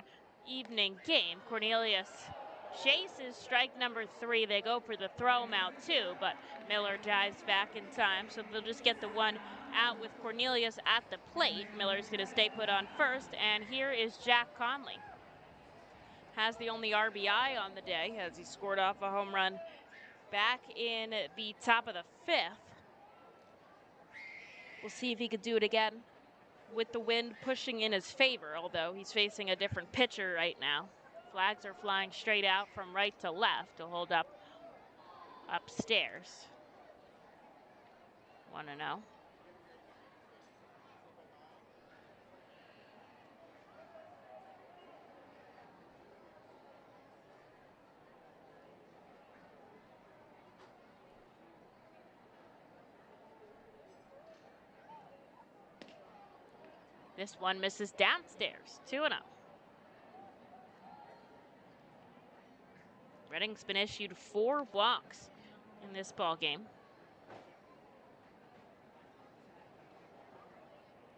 evening game. Cornelius chases strike number 3. They go for the throw him out too, but Miller dives back in time, so they'll just get the one out with Cornelius at the plate. Miller's going to stay put on first, and here is Jack Conley. Has the only RBI on the day as he scored off a home run back in the top of the 5th. We'll see if he could do it again with the wind pushing in his favor, although he's facing a different pitcher right now. Flags are flying straight out from right to left to hold up upstairs. 1-0. This one misses downstairs, 2-0. Reading's been issued 4 walks in this ball game.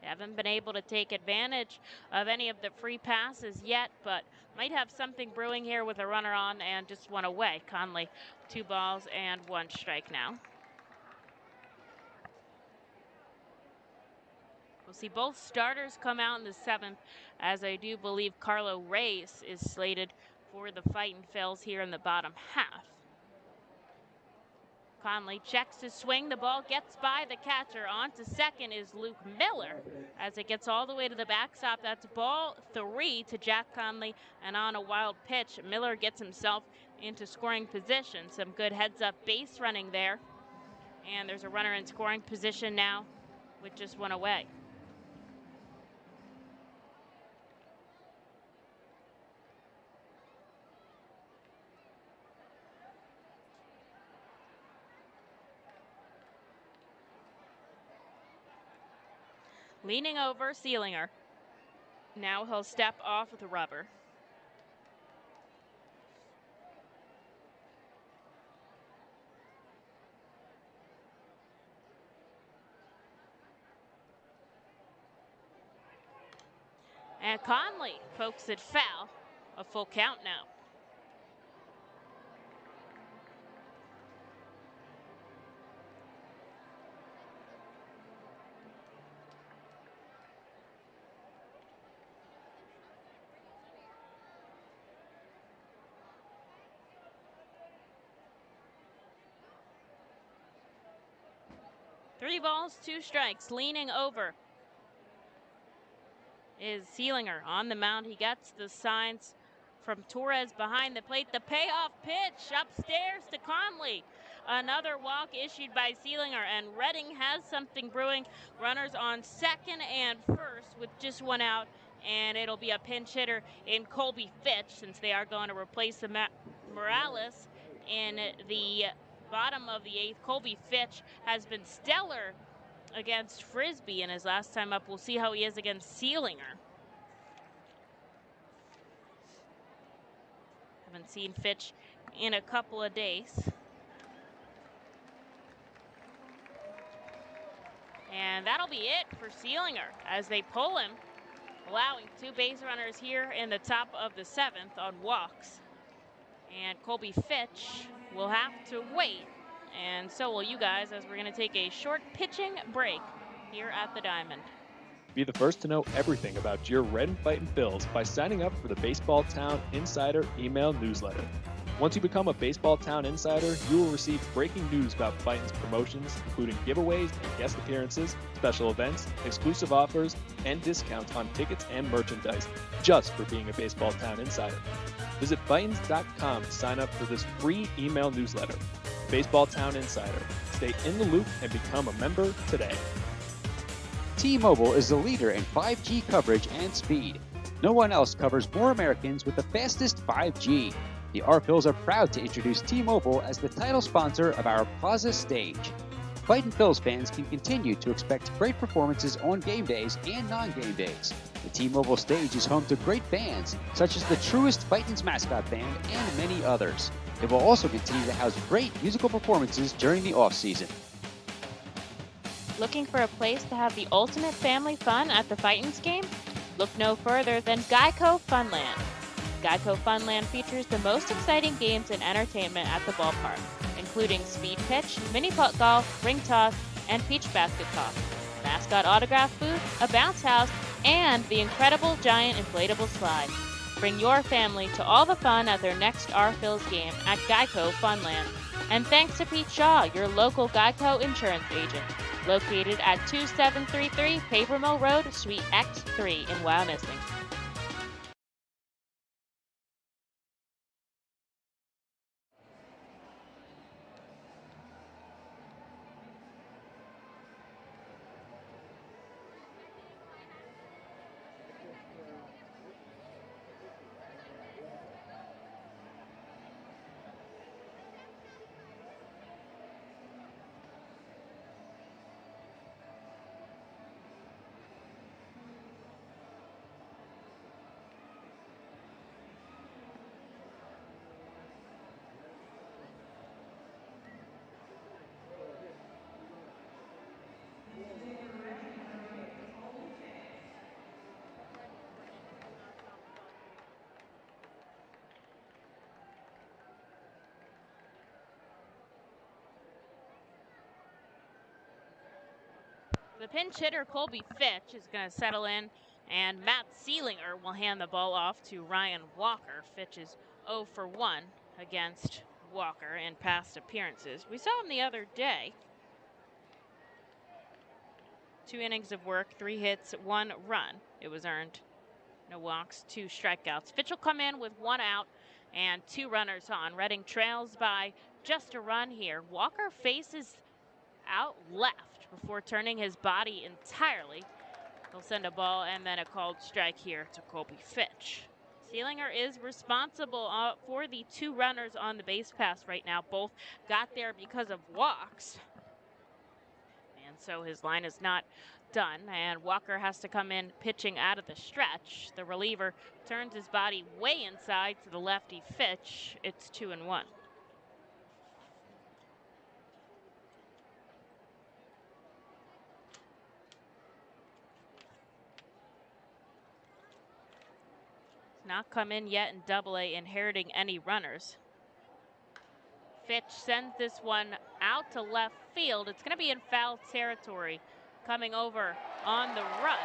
They haven't been able to take advantage of any of the free passes yet, but might have something brewing here with a runner on and just one away. Conley, 2 balls and 1 strike now. We'll see both starters come out in the 7th, as I do believe Carlo Reyes is slated for the Fightin' Phils here in the bottom half. Conley checks his swing. The ball gets by the catcher. On to second is Luke Miller as it gets all the way to the backstop. That's ball 3 to Jack Conley, and on a wild pitch, Miller gets himself into scoring position. Some good heads-up base running there. And there's a runner in scoring position now with just 1 away. Leaning over, Seelinger. Now he'll step off the rubber. And Conley pokes it foul. A full count now. Three balls, 2 strikes. Leaning over is Seelinger on the mound. He gets the signs from Torres behind the plate. The payoff pitch upstairs to Conley. Another walk issued by Seelinger, and Reading has something brewing. Runners on second and first with just 1 out, and it'll be a pinch hitter in Colby Fitch, since they are going to replace the Morales in the bottom of the 8th. Colby Fitch has been stellar against Frisbee in his last time up. We'll see how he is against Seelinger. Haven't seen Fitch in a couple of days. And that'll be it for Seelinger as they pull him, allowing 2 base runners here in the top of the 7th on walks. And Colby Fitch will have to wait, and so will you guys, as we're going to take a short pitching break here at the Diamond. Be the first to know everything about your Red and Fightin' Phils by signing up for the Baseball Town Insider email newsletter. Once you become a Baseball Town Insider, you will receive breaking news about Fightin's promotions, including giveaways and guest appearances, special events, exclusive offers, and discounts on tickets and merchandise, just for being a Baseball Town Insider. Visit Fightins.com to sign up for this free email newsletter. Baseball Town Insider. Stay in the loop and become a member today. T-Mobile is the leader in 5G coverage and speed. No one else covers more Americans with the fastest 5G. The R Phils are proud to introduce T-Mobile as the title sponsor of our Plaza Stage. Fightin' Phils fans can continue to expect great performances on game days and non-game days. The T-Mobile Stage is home to great bands, such as the Truest Fightin's mascot band and many others. It will also continue to house great musical performances during the off-season. Looking for a place to have the ultimate family fun at the Fightin's game? Look no further than Geico Funland. Geico Funland features the most exciting games and entertainment at the ballpark, including speed pitch, mini putt golf, ring toss, and peach basket toss, mascot autograph booth, a bounce house, and the incredible giant inflatable slide. Bring your family to all the fun at their next R Phils game at Geico Funland. And thanks to Pete Shaw, your local Geico insurance agent, located at 2733 Paper Mill Road, Suite X3 in Wyomissing. The pinch hitter, Colby Fitch, is going to settle in, and Matt Seelinger will hand the ball off to Ryan Walker. Fitch is 0 for 1 against Walker in past appearances. We saw him the other day. 2 innings of work, 3 hits, 1 run. It was earned. No walks, 2 strikeouts. Fitch will come in with 1 out and 2 runners on. Reading trails by just a run here. Walker faces out left before turning his body entirely. He'll send a ball and then a called strike here to Colby Fitch. Seelinger is responsible for the 2 runners on the base pass right now. Both got there because of walks. And so his line is not done, and Walker has to come in pitching out of the stretch. The reliever turns his body way inside to the lefty Fitch. It's 2-1. Not come in yet in Double-A, inheriting any runners. Fitch sends this one out to left field. It's going to be in foul territory. Coming over on the run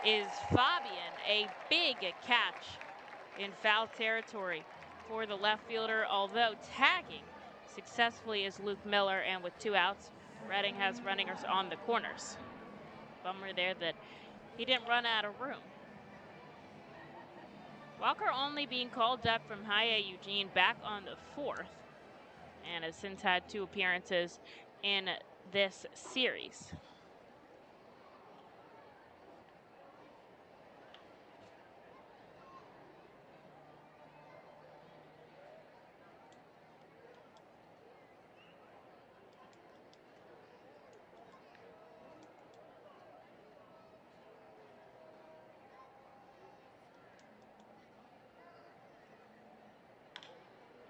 is Fabian. A big catch in foul territory for the left fielder, although tagging successfully is Luke Miller, and with 2 outs, Reading has runners on the corners. Bummer there that he didn't run out of room. Walker only being called up from High A Eugene back on the 4th, and has since had 2 appearances in this series.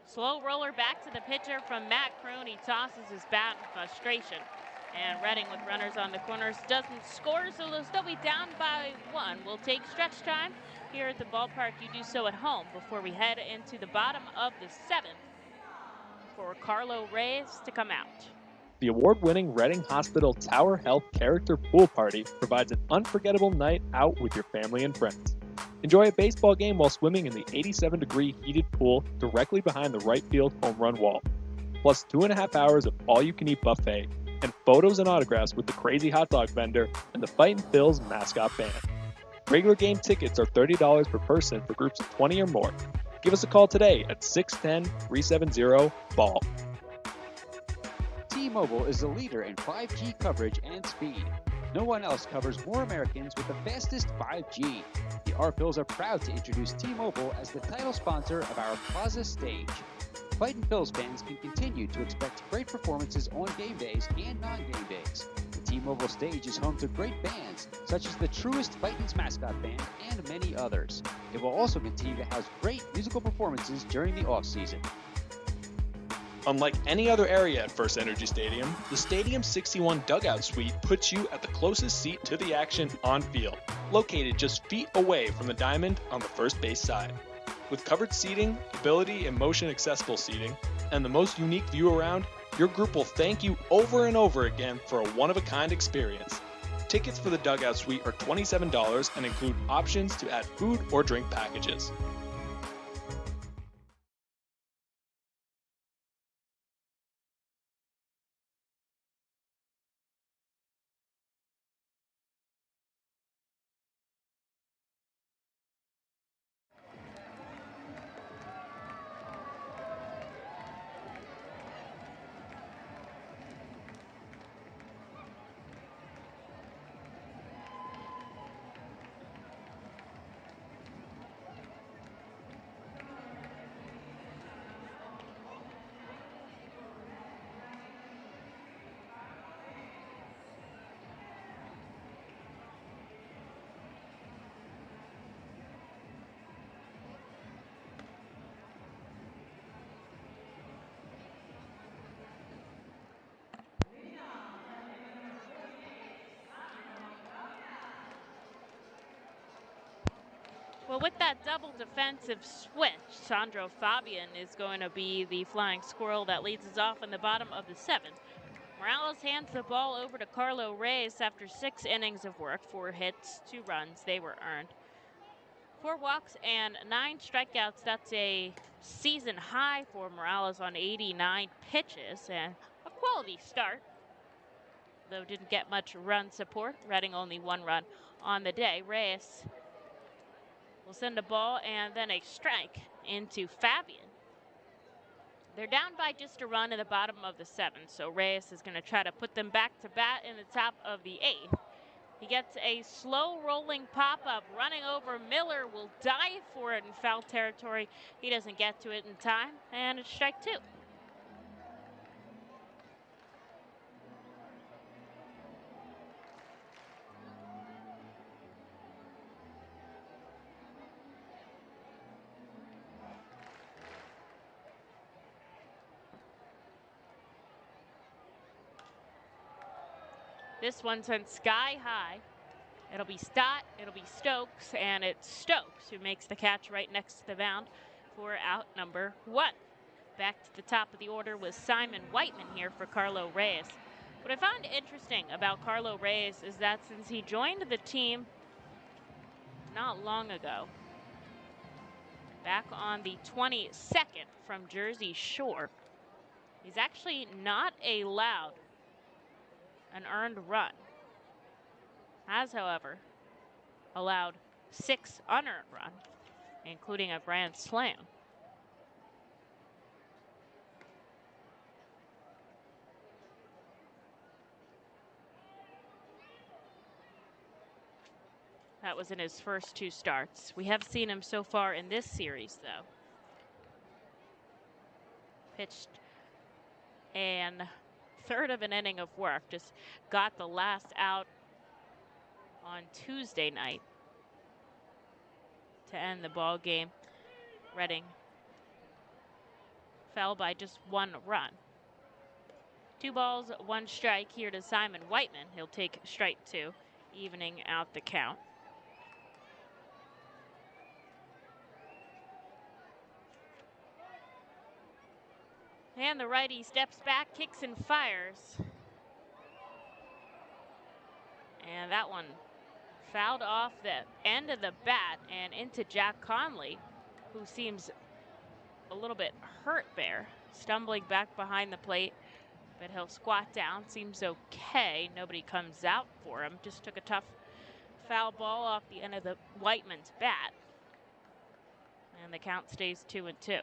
Slow roller back to the pitcher from Matt Kroon. He tosses his bat in frustration. And Reading, with runners on the corners, doesn't score, so they'll still be down by 1. We'll take stretch time here at the ballpark. You do so at home before we head into the bottom of the 7th for Carlo Reyes to come out. The award-winning Reading Hospital Tower Health Character Pool Party provides an unforgettable night out with your family and friends. Enjoy a baseball game while swimming in the 87-degree heated pool directly behind the right field home run wall. Plus 2.5 hours of all-you-can-eat buffet and photos and autographs with the crazy hot dog vendor and the Fightin' Phils mascot band. Regular game tickets are $30 per person for groups of 20 or more. Give us a call today at 610-370-BALL. T-Mobile is the leader in 5G coverage and speed. No one else covers more Americans with the fastest 5G. The R-Phils are proud to introduce T-Mobile as the title sponsor of our Plaza Stage. Fightin' Phils fans can continue to expect great performances on game days and non-game days. The T-Mobile stage is home to great bands, such as the Truest Fightin's mascot band and many others. It will also continue to house great musical performances during the off-season. Unlike any other area at First Energy Stadium, the Stadium 61 Dugout Suite puts you at the closest seat to the action on field, located just feet away from the diamond on the first base side. With covered seating, ability and motion accessible seating, and the most unique view around, your group will thank you over and over again for a one-of-a-kind experience. Tickets for the Dugout Suite are $27 and include options to add food or drink packages. Well, with that double defensive switch, Sandro Fabian is going to be the flying squirrel that leads us off in the bottom of the seventh. Morales hands the ball over to Carlo Reyes after 6 innings of work, 4 hits, 2 runs. They were earned. 4 walks and 9 strikeouts. That's a season high for Morales on 89 pitches and a quality start, though didn't get much run support. Reading only 1 run on the day. Reyes will send a ball and then a strike into Fabian. They're down by just a run in the bottom of the 7th, so Reyes is going to try to put them back to bat in the top of the 8th. He gets a slow rolling pop-up, running over Miller, will dive for it in foul territory. He doesn't get to it in time, and it's strike 2. This one sent sky high. It'll be Stott, it'll be Stokes, and it's Stokes who makes the catch right next to the mound for out number 1. Back to the top of the order was Simon Whiteman here for Carlo Reyes. What I found interesting about Carlo Reyes is that since he joined the team not long ago, back on the 22nd from Jersey Shore, he's actually not allowed an earned run. Has, however, allowed 6 unearned runs, including a grand slam. That was in his first 2 starts. We have seen him so far in this series, though. Pitched an 1/3 of an inning of work, just got the last out on Tuesday night to end the ball game. Reading fell by just 1 run. 2 balls, 1 strike here to Simon Whiteman. He'll take strike 2, evening out the count. And the righty steps back, kicks and fires. And that one fouled off the end of the bat and into Jack Conley, who seems a little bit hurt there, stumbling back behind the plate, but he'll squat down, seems okay. Nobody comes out for him, just took a tough foul ball off the end of the Whiteman's bat. And the count stays 2-2.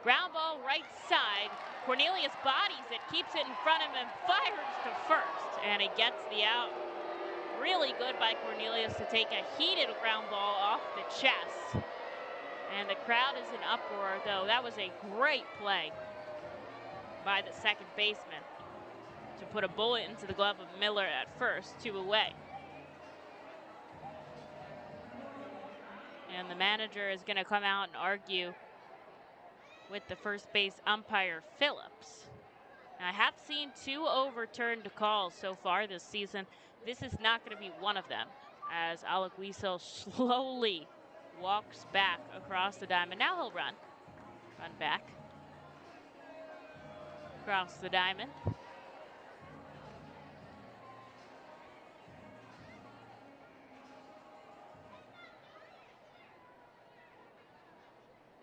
Ground ball right side. Cornelius bodies it, keeps it in front of him, fires to first, and he gets the out. Really good by Cornelius to take a heated ground ball off the chest. And the crowd is in uproar, though. That was a great play by the second baseman to put a bullet into the glove of Miller at first, 2 away. And the manager is going to come out and argue with the first base umpire, Phillips. Now, I have seen 2 overturned calls so far this season. This is not going to be one of them, as Alec Wiesel slowly walks back across the diamond. Now he'll run back across the diamond.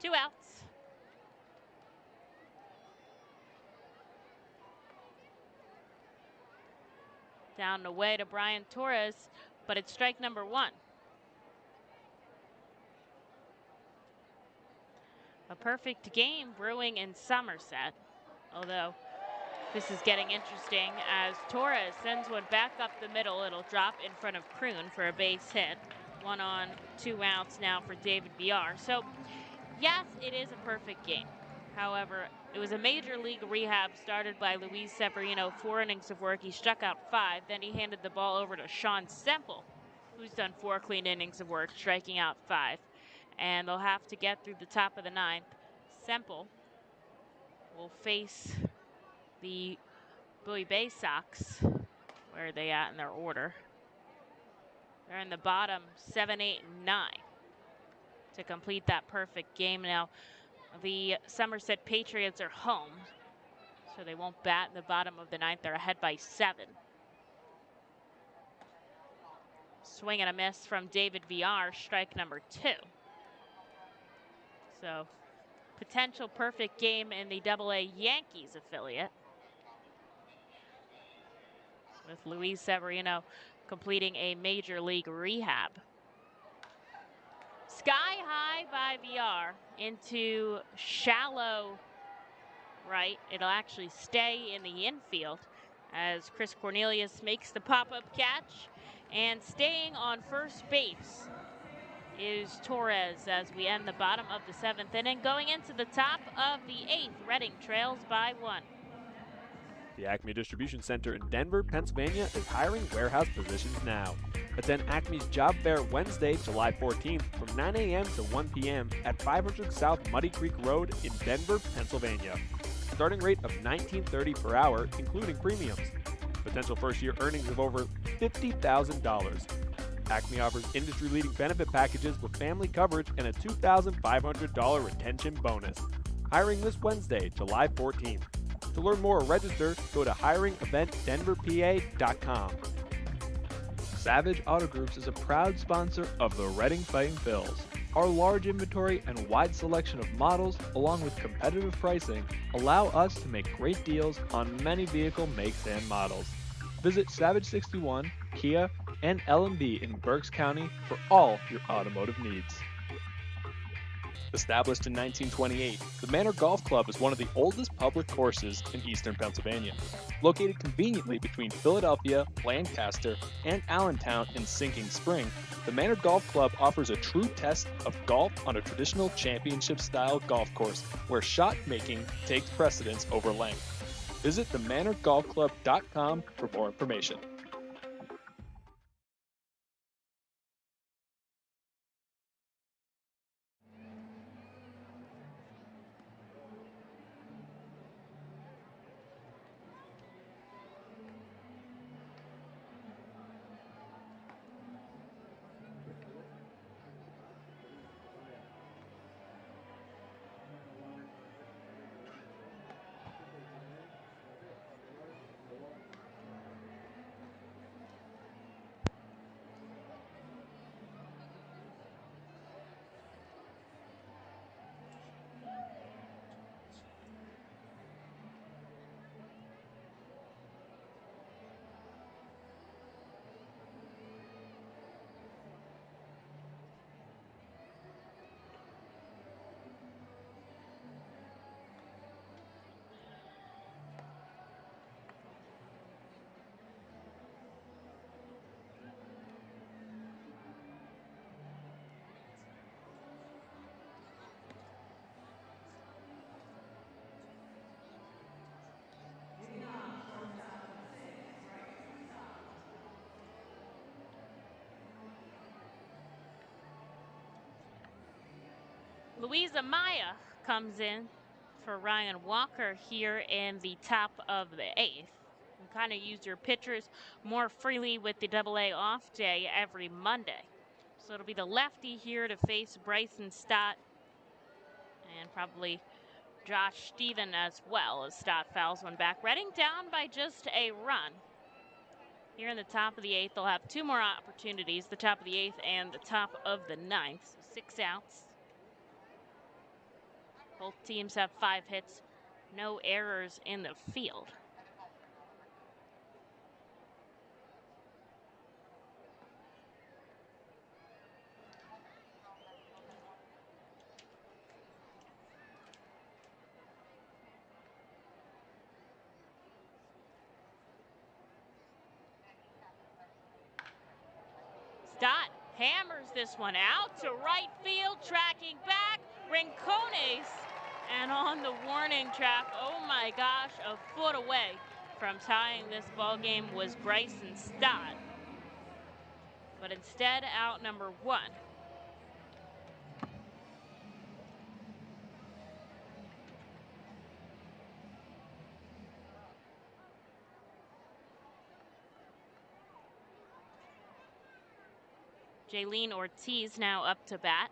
Two outs. Down the way to Brian Torres, but it's strike number 1. A perfect game brewing in Somerset, although this is getting interesting as Torres sends one back up the middle. It'll drop in front of Kroon for a base hit. 1 on, 2 outs now for David Villar. So, yes, it is a perfect game. However, it was a major league rehab started by Luis Severino, 4 innings of work. He struck out 5. Then he handed the ball over to Sean Semple, who's done 4 clean innings of work, striking out 5. And they'll have to get through the top of the 9th. Semple will face the Bowie Bay Sox. Where are they at in their order? They're in the bottom 7, 8, and 9 to complete that perfect game. Now, the Somerset Patriots are home, so they won't bat in the bottom of the 9th. They're ahead by 7. Swing and a miss from David Villar, strike number 2. So, potential perfect game in the AA Yankees affiliate, with Luis Severino completing a major league rehab. Sky high by Villar into shallow right. It'll actually stay in the infield as Chris Cornelius makes the pop-up catch. And staying on first base is Torres as we end the bottom of the 7th inning. Going into the top of the 8th, Reading trails by 1. The Acme Distribution Center in Denver, Pennsylvania is hiring warehouse positions now. Attend Acme's Job Fair Wednesday, July 14th from 9 a.m. to 1 p.m. at 500 South Muddy Creek Road in Denver, Pennsylvania. Starting rate of $19.30 per hour, including premiums. Potential first-year earnings of over $50,000. Acme offers industry-leading benefit packages with family coverage and a $2,500 retention bonus. Hiring this Wednesday, July 14th. To learn more or register, go to hiringeventdenverpa.com. Savage Auto Groups is a proud sponsor of the Reading Fightin' Phils. Our large inventory and wide selection of models, along with competitive pricing, allow us to make great deals on many vehicle makes and models. Visit Savage 61, Kia, and L&B in Berks County for all your automotive needs. Established in 1928, the Manor Golf Club is one of the oldest public courses in eastern Pennsylvania. Located conveniently between Philadelphia, Lancaster, and Allentown in Sinking Spring, the Manor Golf Club offers a true test of golf on a traditional championship-style golf course where shot making takes precedence over length. Visit themanorgolfclub.com for more information. Louisa Maya comes in for Ryan Walker here in the top of the 8th. You kind of use your pitchers more freely with the AA off day every Monday. So it'll be the lefty here to face Bryson Stott and probably Josh Steven as well, as Stott fouls one back. Reading down by just a run. Here in the top of the 8th, they'll have 2 more opportunities, the top of the 8th and the top of the 9th. So 6 outs. Both teams have 5 hits, no errors in the field. Stott hammers this one out to right field, tracking back, Rincones, and on the warning track, oh my gosh, a foot away from tying this ball game was Bryson Stott. But instead, out number 1. Jaylene Ortiz now up to bat.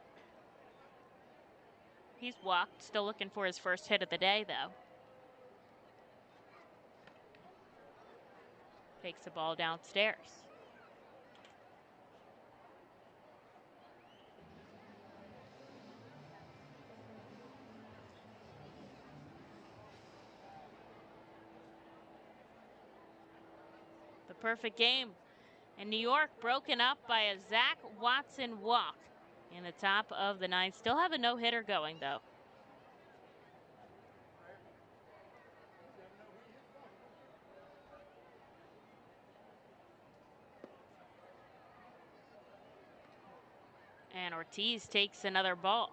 He's walked, still looking for his first hit of the day, though. Takes the ball downstairs. The perfect game in New York, broken up by a Zach Watson walk in the top of the 9th. Still have a no-hitter going, though. And Ortiz takes another ball.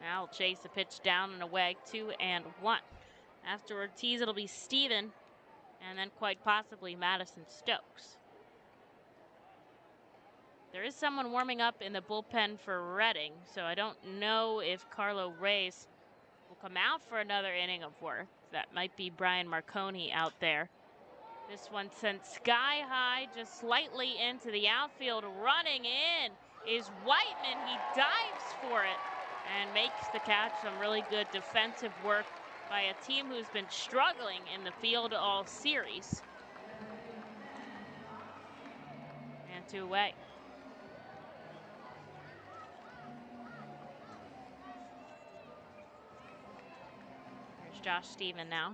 Now chase a pitch down and away, 2-1. After Ortiz, it'll be Steven, and then quite possibly Madison Stokes. There is someone warming up in the bullpen for Reading, so I don't know if Carlo Reyes will come out for another inning of work. That might be Brian Marconi out there. This one sent sky high, just slightly into the outfield. Running in is Whiteman. He dives for it and makes the catch. Some really good defensive work by a team who's been struggling in the field all series. And 2 away. There's Josh Steven now.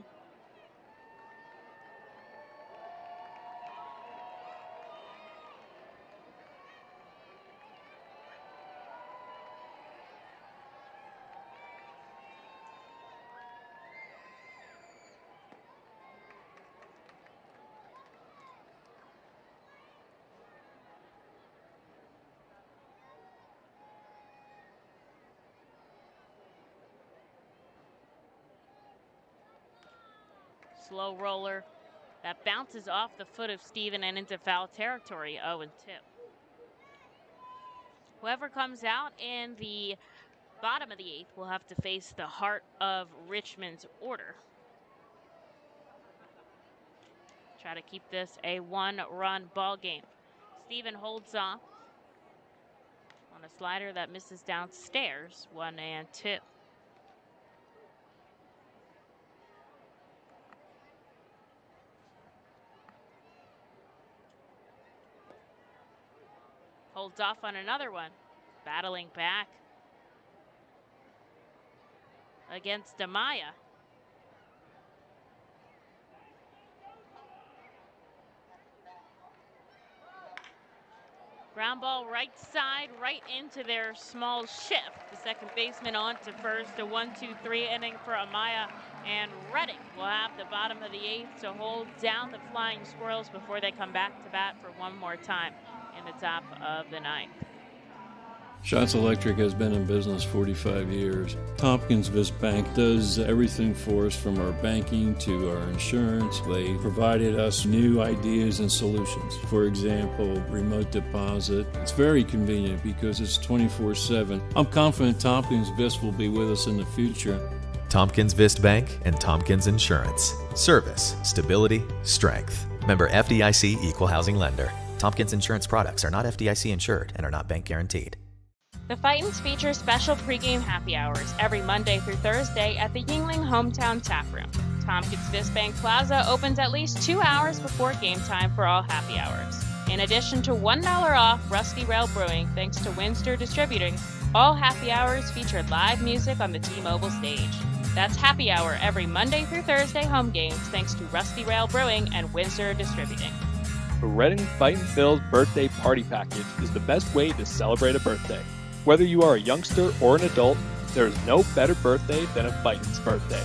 Slow roller that bounces off the foot of Steven and into foul territory, 0-2. Whoever comes out in the bottom of the 8th will have to face the heart of Richmond's order. Try to keep this a 1-run ball game. Steven holds off on a slider that misses downstairs, 1-2. Holds off on another one. Battling back against Amaya. Ground ball right side, right into their small shift. The second baseman on to first. A 1-2-3 inning for Amaya, and Reading will have the bottom of the 8th to hold down the Flying Squirrels before they come back to bat for one more time in the top of the 9th. Shots Electric has been in business 45 years. Tompkins Vist Bank does everything for us from our banking to our insurance. They provided us new ideas and solutions. For example, remote deposit. It's very convenient because it's 24/7. I'm confident Tompkins Vist will be with us in the future. Tompkins Vist Bank and Tompkins Insurance. Service, stability, strength. Member FDIC Equal Housing Lender. Tompkins Insurance products are not FDIC insured and are not bank guaranteed. The Fightins feature special pregame happy hours every Monday through Thursday at the Yingling Hometown Tap Room. Tompkins Vist Bank Plaza opens at least 2 hours before game time for all happy hours. In addition to $1 off Rusty Rail Brewing thanks to Windsor Distributing, all happy hours feature live music on the T-Mobile stage. That's happy hour every Monday through Thursday home games thanks to Rusty Rail Brewing and Windsor Distributing. The Reading Fightin' Phil's birthday party package is the best way to celebrate a birthday. Whether you are a youngster or an adult, there is no better birthday than a Fightin's birthday.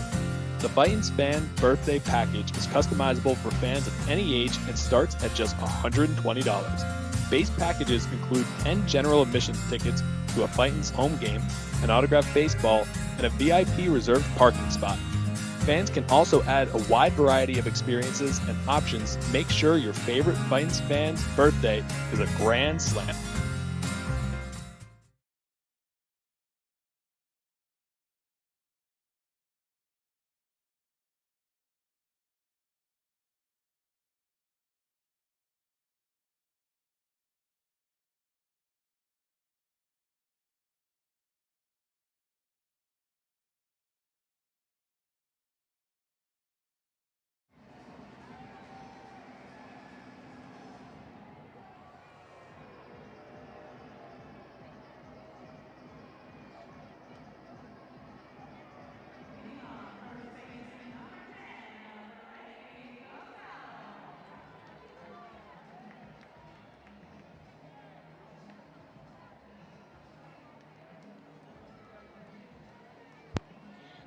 The Fightin's Fan Birthday Package is customizable for fans of any age and starts at just $120. Base packages include 10 general admission tickets to a Fightin's home game, an autographed baseball, and a VIP reserved parking spot. Fans can also add a wide variety of experiences and options to make sure your favorite Fightin's fan's birthday is a grand slam.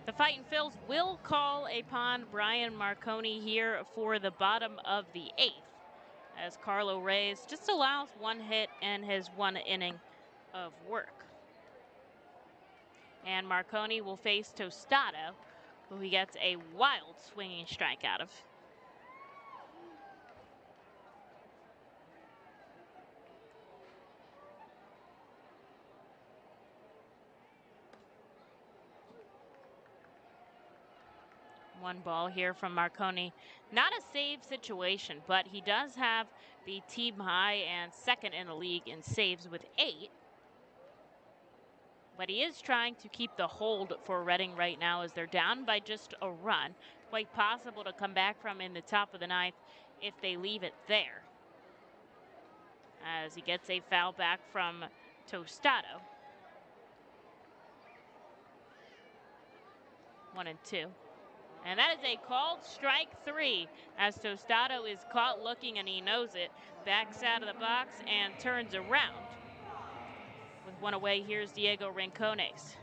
The Fightin' Phils will call upon Brian Marconi here for the bottom of the 8th, as Carlo Reyes just allows one hit in his 1 inning of work. And Marconi will face Tostado, who he gets a wild swinging strike out of. One ball here from Marconi. Not a save situation, but he does have the team high and second in the league in saves with 8. But he is trying to keep the hold for Reading right now as they're down by just a run. Quite possible to come back from in the top of the 9th if they leave it there. As he gets a foul back from Tostado. 1-2. And that is a called strike 3 as Tostado is caught looking and he knows it. Backs out of the box and turns around. With one away, here's Diego Rincones.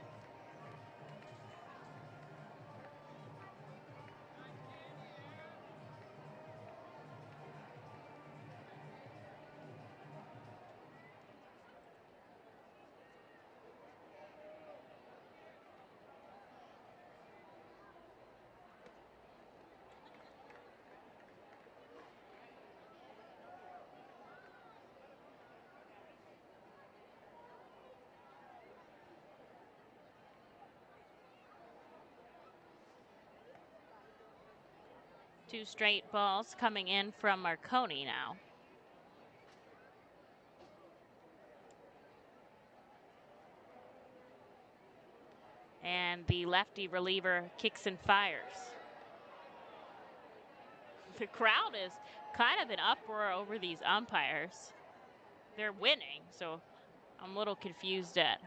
Two straight balls coming in from Marconi now. And the lefty reliever kicks and fires. The crowd is kind of in uproar over these umpires. They're winning, so I'm a little confused at.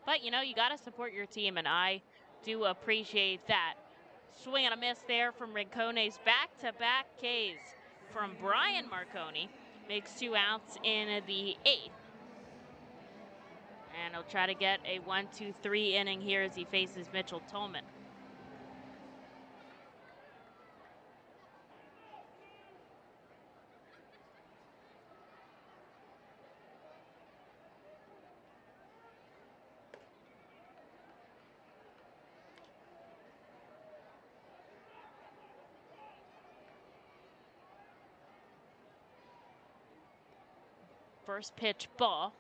But, you know, you got to support your team, and I do appreciate that. Swing and a miss there from Rincones. Back-to-back Ks from Brian Marconi. Makes 2 outs in the 8th. And he'll try to get a 1-2-3 inning here as he faces Mitchell Tolman. first pitch ball.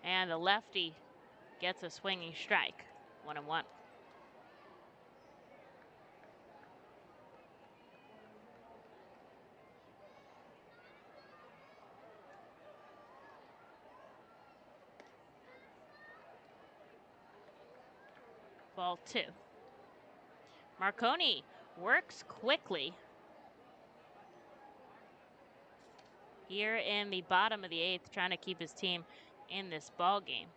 And the lefty gets a swinging strike. 1-1. Ball 2. Marconi works quickly here in the bottom of the 8th, trying to keep his team in this ball game.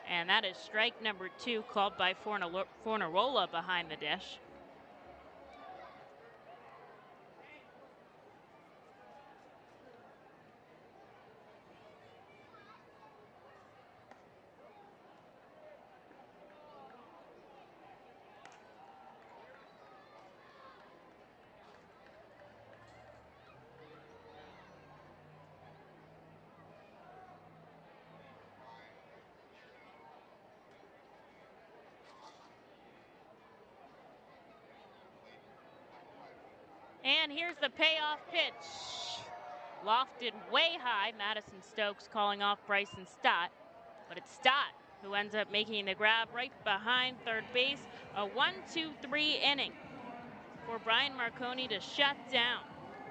And that is strike number 2, called by Fornarola behind the dish. And here's the payoff pitch. Lofted way high. Madison Stokes calling off Bryson Stott. But it's Stott who ends up making the grab right behind third base. A 1-2-3 inning for Brian Marconi to shut down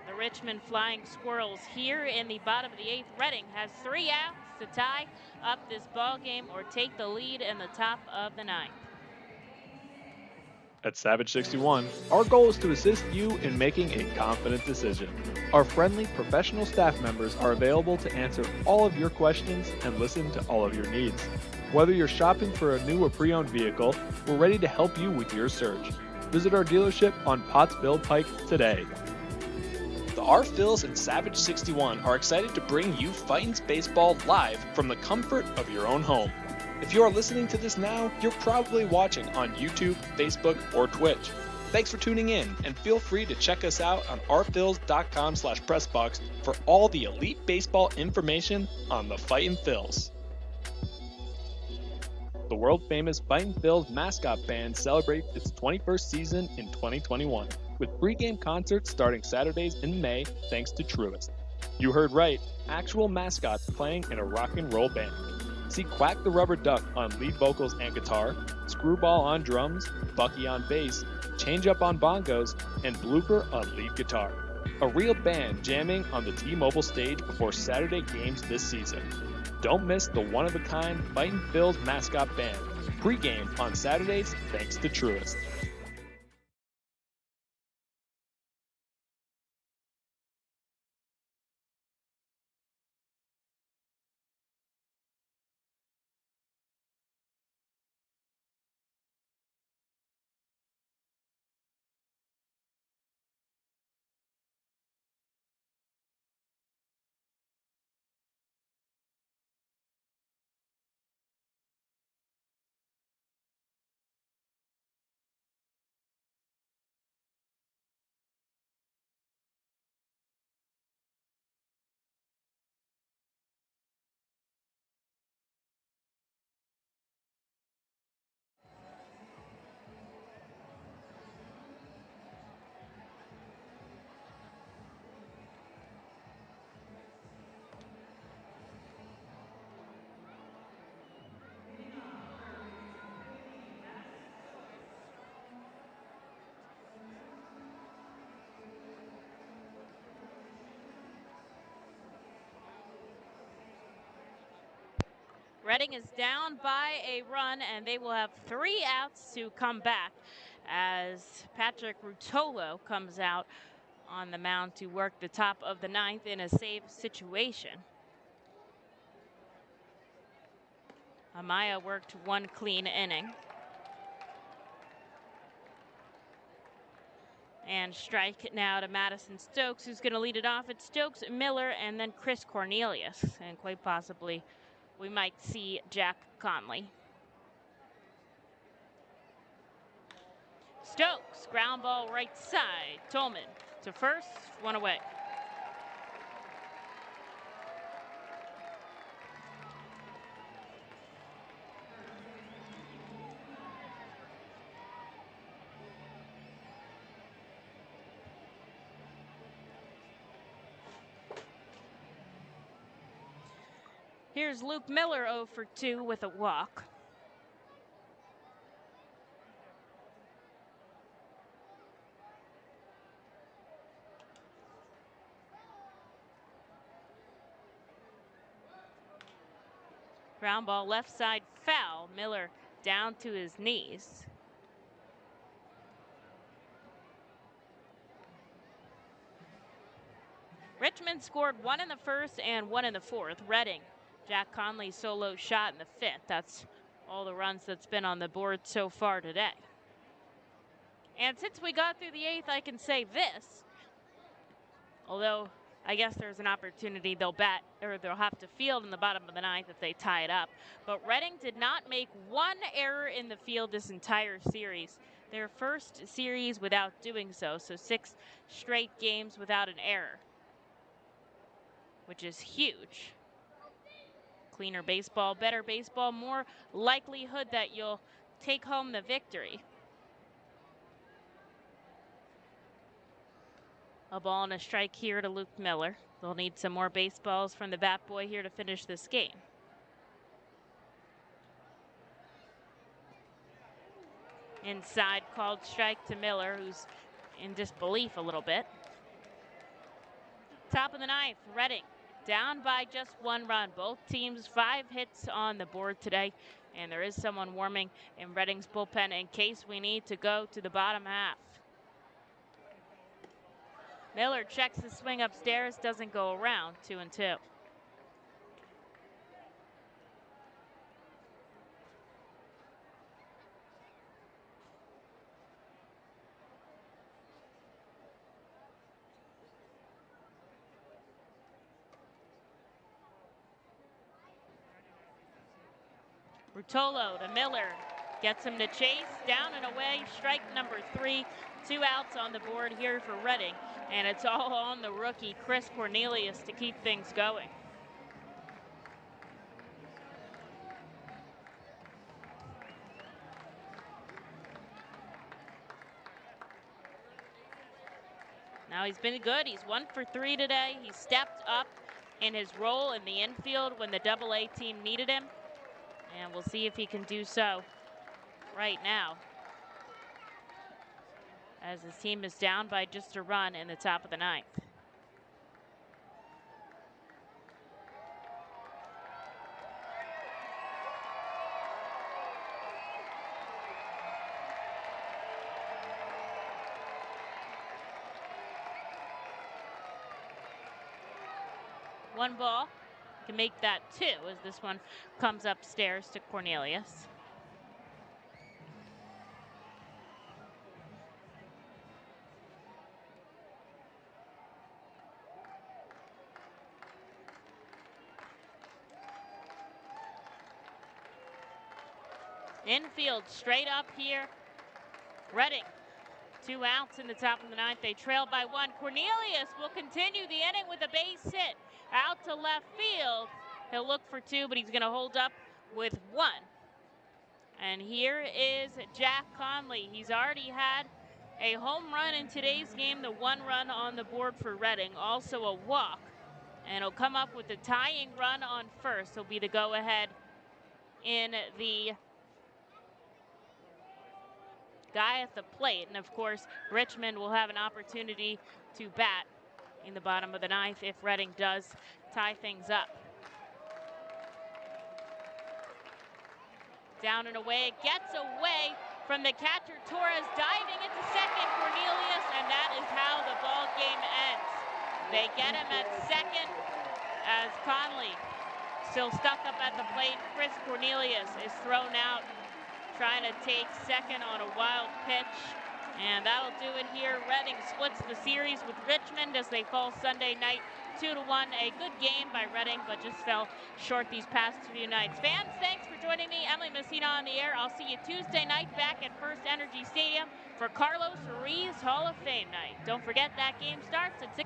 the Richmond Flying Squirrels here in the bottom of the 8th. Reading has 3 outs to tie up this ball game or take the lead in the top of the 9th. At Savage 61, our goal is to assist you in making a confident decision. Our friendly, professional staff members are available to answer all of your questions and listen to all of your needs. Whether you're shopping for a new or pre-owned vehicle, we're ready to help you with your search. Visit our dealership on Pottsville Pike today. The R. Phils and Savage 61 are excited to bring you Fightin's Baseball live from the comfort of your own home. If you are listening to this now, you're probably watching on YouTube, Facebook, or Twitch. Thanks for tuning in, and feel free to check us out on rphils.com/pressbox for all the elite baseball information on the Fightin' Phils. The world-famous Fightin' Phils mascot band celebrates its 21st season in 2021, with pregame concerts starting Saturdays in May thanks to Truist. You heard right, actual mascots playing in a rock and roll band. See Quack the Rubber Duck on lead vocals and guitar, Screwball on drums, Bucky on bass, Change Up on bongos, and Blooper on lead guitar. A real band jamming on the T-Mobile stage before Saturday games this season. Don't miss the one-of-a-kind Fightin' Phils mascot band. Pre-game on Saturdays thanks to Truist. Reading is down by a run, and they will have 3 outs to come back as Patrick Rutolo comes out on the mound to work the top of the 9th in a save situation. Amaya worked 1 clean inning. And strike now to Madison Stokes, who's going to lead it off. It's Stokes, Miller, and then Chris Cornelius. And quite possibly we might see Jack Conley. Stokes, ground ball right side. Tolman to first, 1 away. Here's Luke Miller 0 for 2 with a walk. Ground ball left side foul. Miller down to his knees. Richmond scored 1 in the first and 1 in the fourth. Reading, Jack Conley's solo shot in the fifth. That's all the runs that's been on the board so far today. And since we got through the eighth, I can say this. Although I guess there's an opportunity they'll have to field in the bottom of the ninth if they tie it up. But Reading did not make one error in the field this entire series. Their first series without doing so 6 straight games without an error, which is huge. Cleaner baseball, better baseball, more likelihood that you'll take home the victory. A ball and a strike here to Luke Miller. They'll need some more baseballs from the bat boy here to finish this game. Inside, called strike to Miller, who's in disbelief a little bit. Top of the ninth, Reading down by just 1 run. Both teams 5 hits on the board today, and there is someone warming in Reading's bullpen in case we need to go to the bottom half. Miller checks the swing upstairs, doesn't go around, 2-2. Rutolo to Miller, gets him to chase, down and away, strike number 3. 2 outs on the board here for Reading, and it's all on the rookie Chris Cornelius to keep things going. Now he's been good. He's 1 for 3 today. He stepped up in his role in the infield when the AA team needed him, and we'll see if he can do so right now, as his team is down by just a run in the top of the ninth. One ball can make that 2 as this one comes upstairs to Cornelius. Infield straight up here. Reading 2 outs in the top of the ninth. They trail by 1. Cornelius will continue the inning with a base hit out to left field. He'll look for 2, but he's going to hold up with 1. And here is Jack Conley. He's already had a home run in today's game, the 1 run on the board for Reading, also a walk. And he'll come up with the tying run on first. He'll be the go-ahead in the guy at the plate. And of course, Richmond will have an opportunity to bat in the bottom of the ninth if Reading does tie things up. Down and away, gets away from the catcher Torres, diving into second, Cornelius, and that is how the ball game ends. They get him at second as Conley still stuck up at the plate. Chris Cornelius is thrown out, trying to take second on a wild pitch. And that'll do it here. Reading splits the series with Richmond as they fall Sunday night 2-1. A good game by Reading, but just fell short these past 2 nights. Fans, thanks for joining me. Emily Messina on the air. I'll see you Tuesday night back at First Energy Stadium for Carlos Ruiz Hall of Fame night. Don't forget that game starts at 6.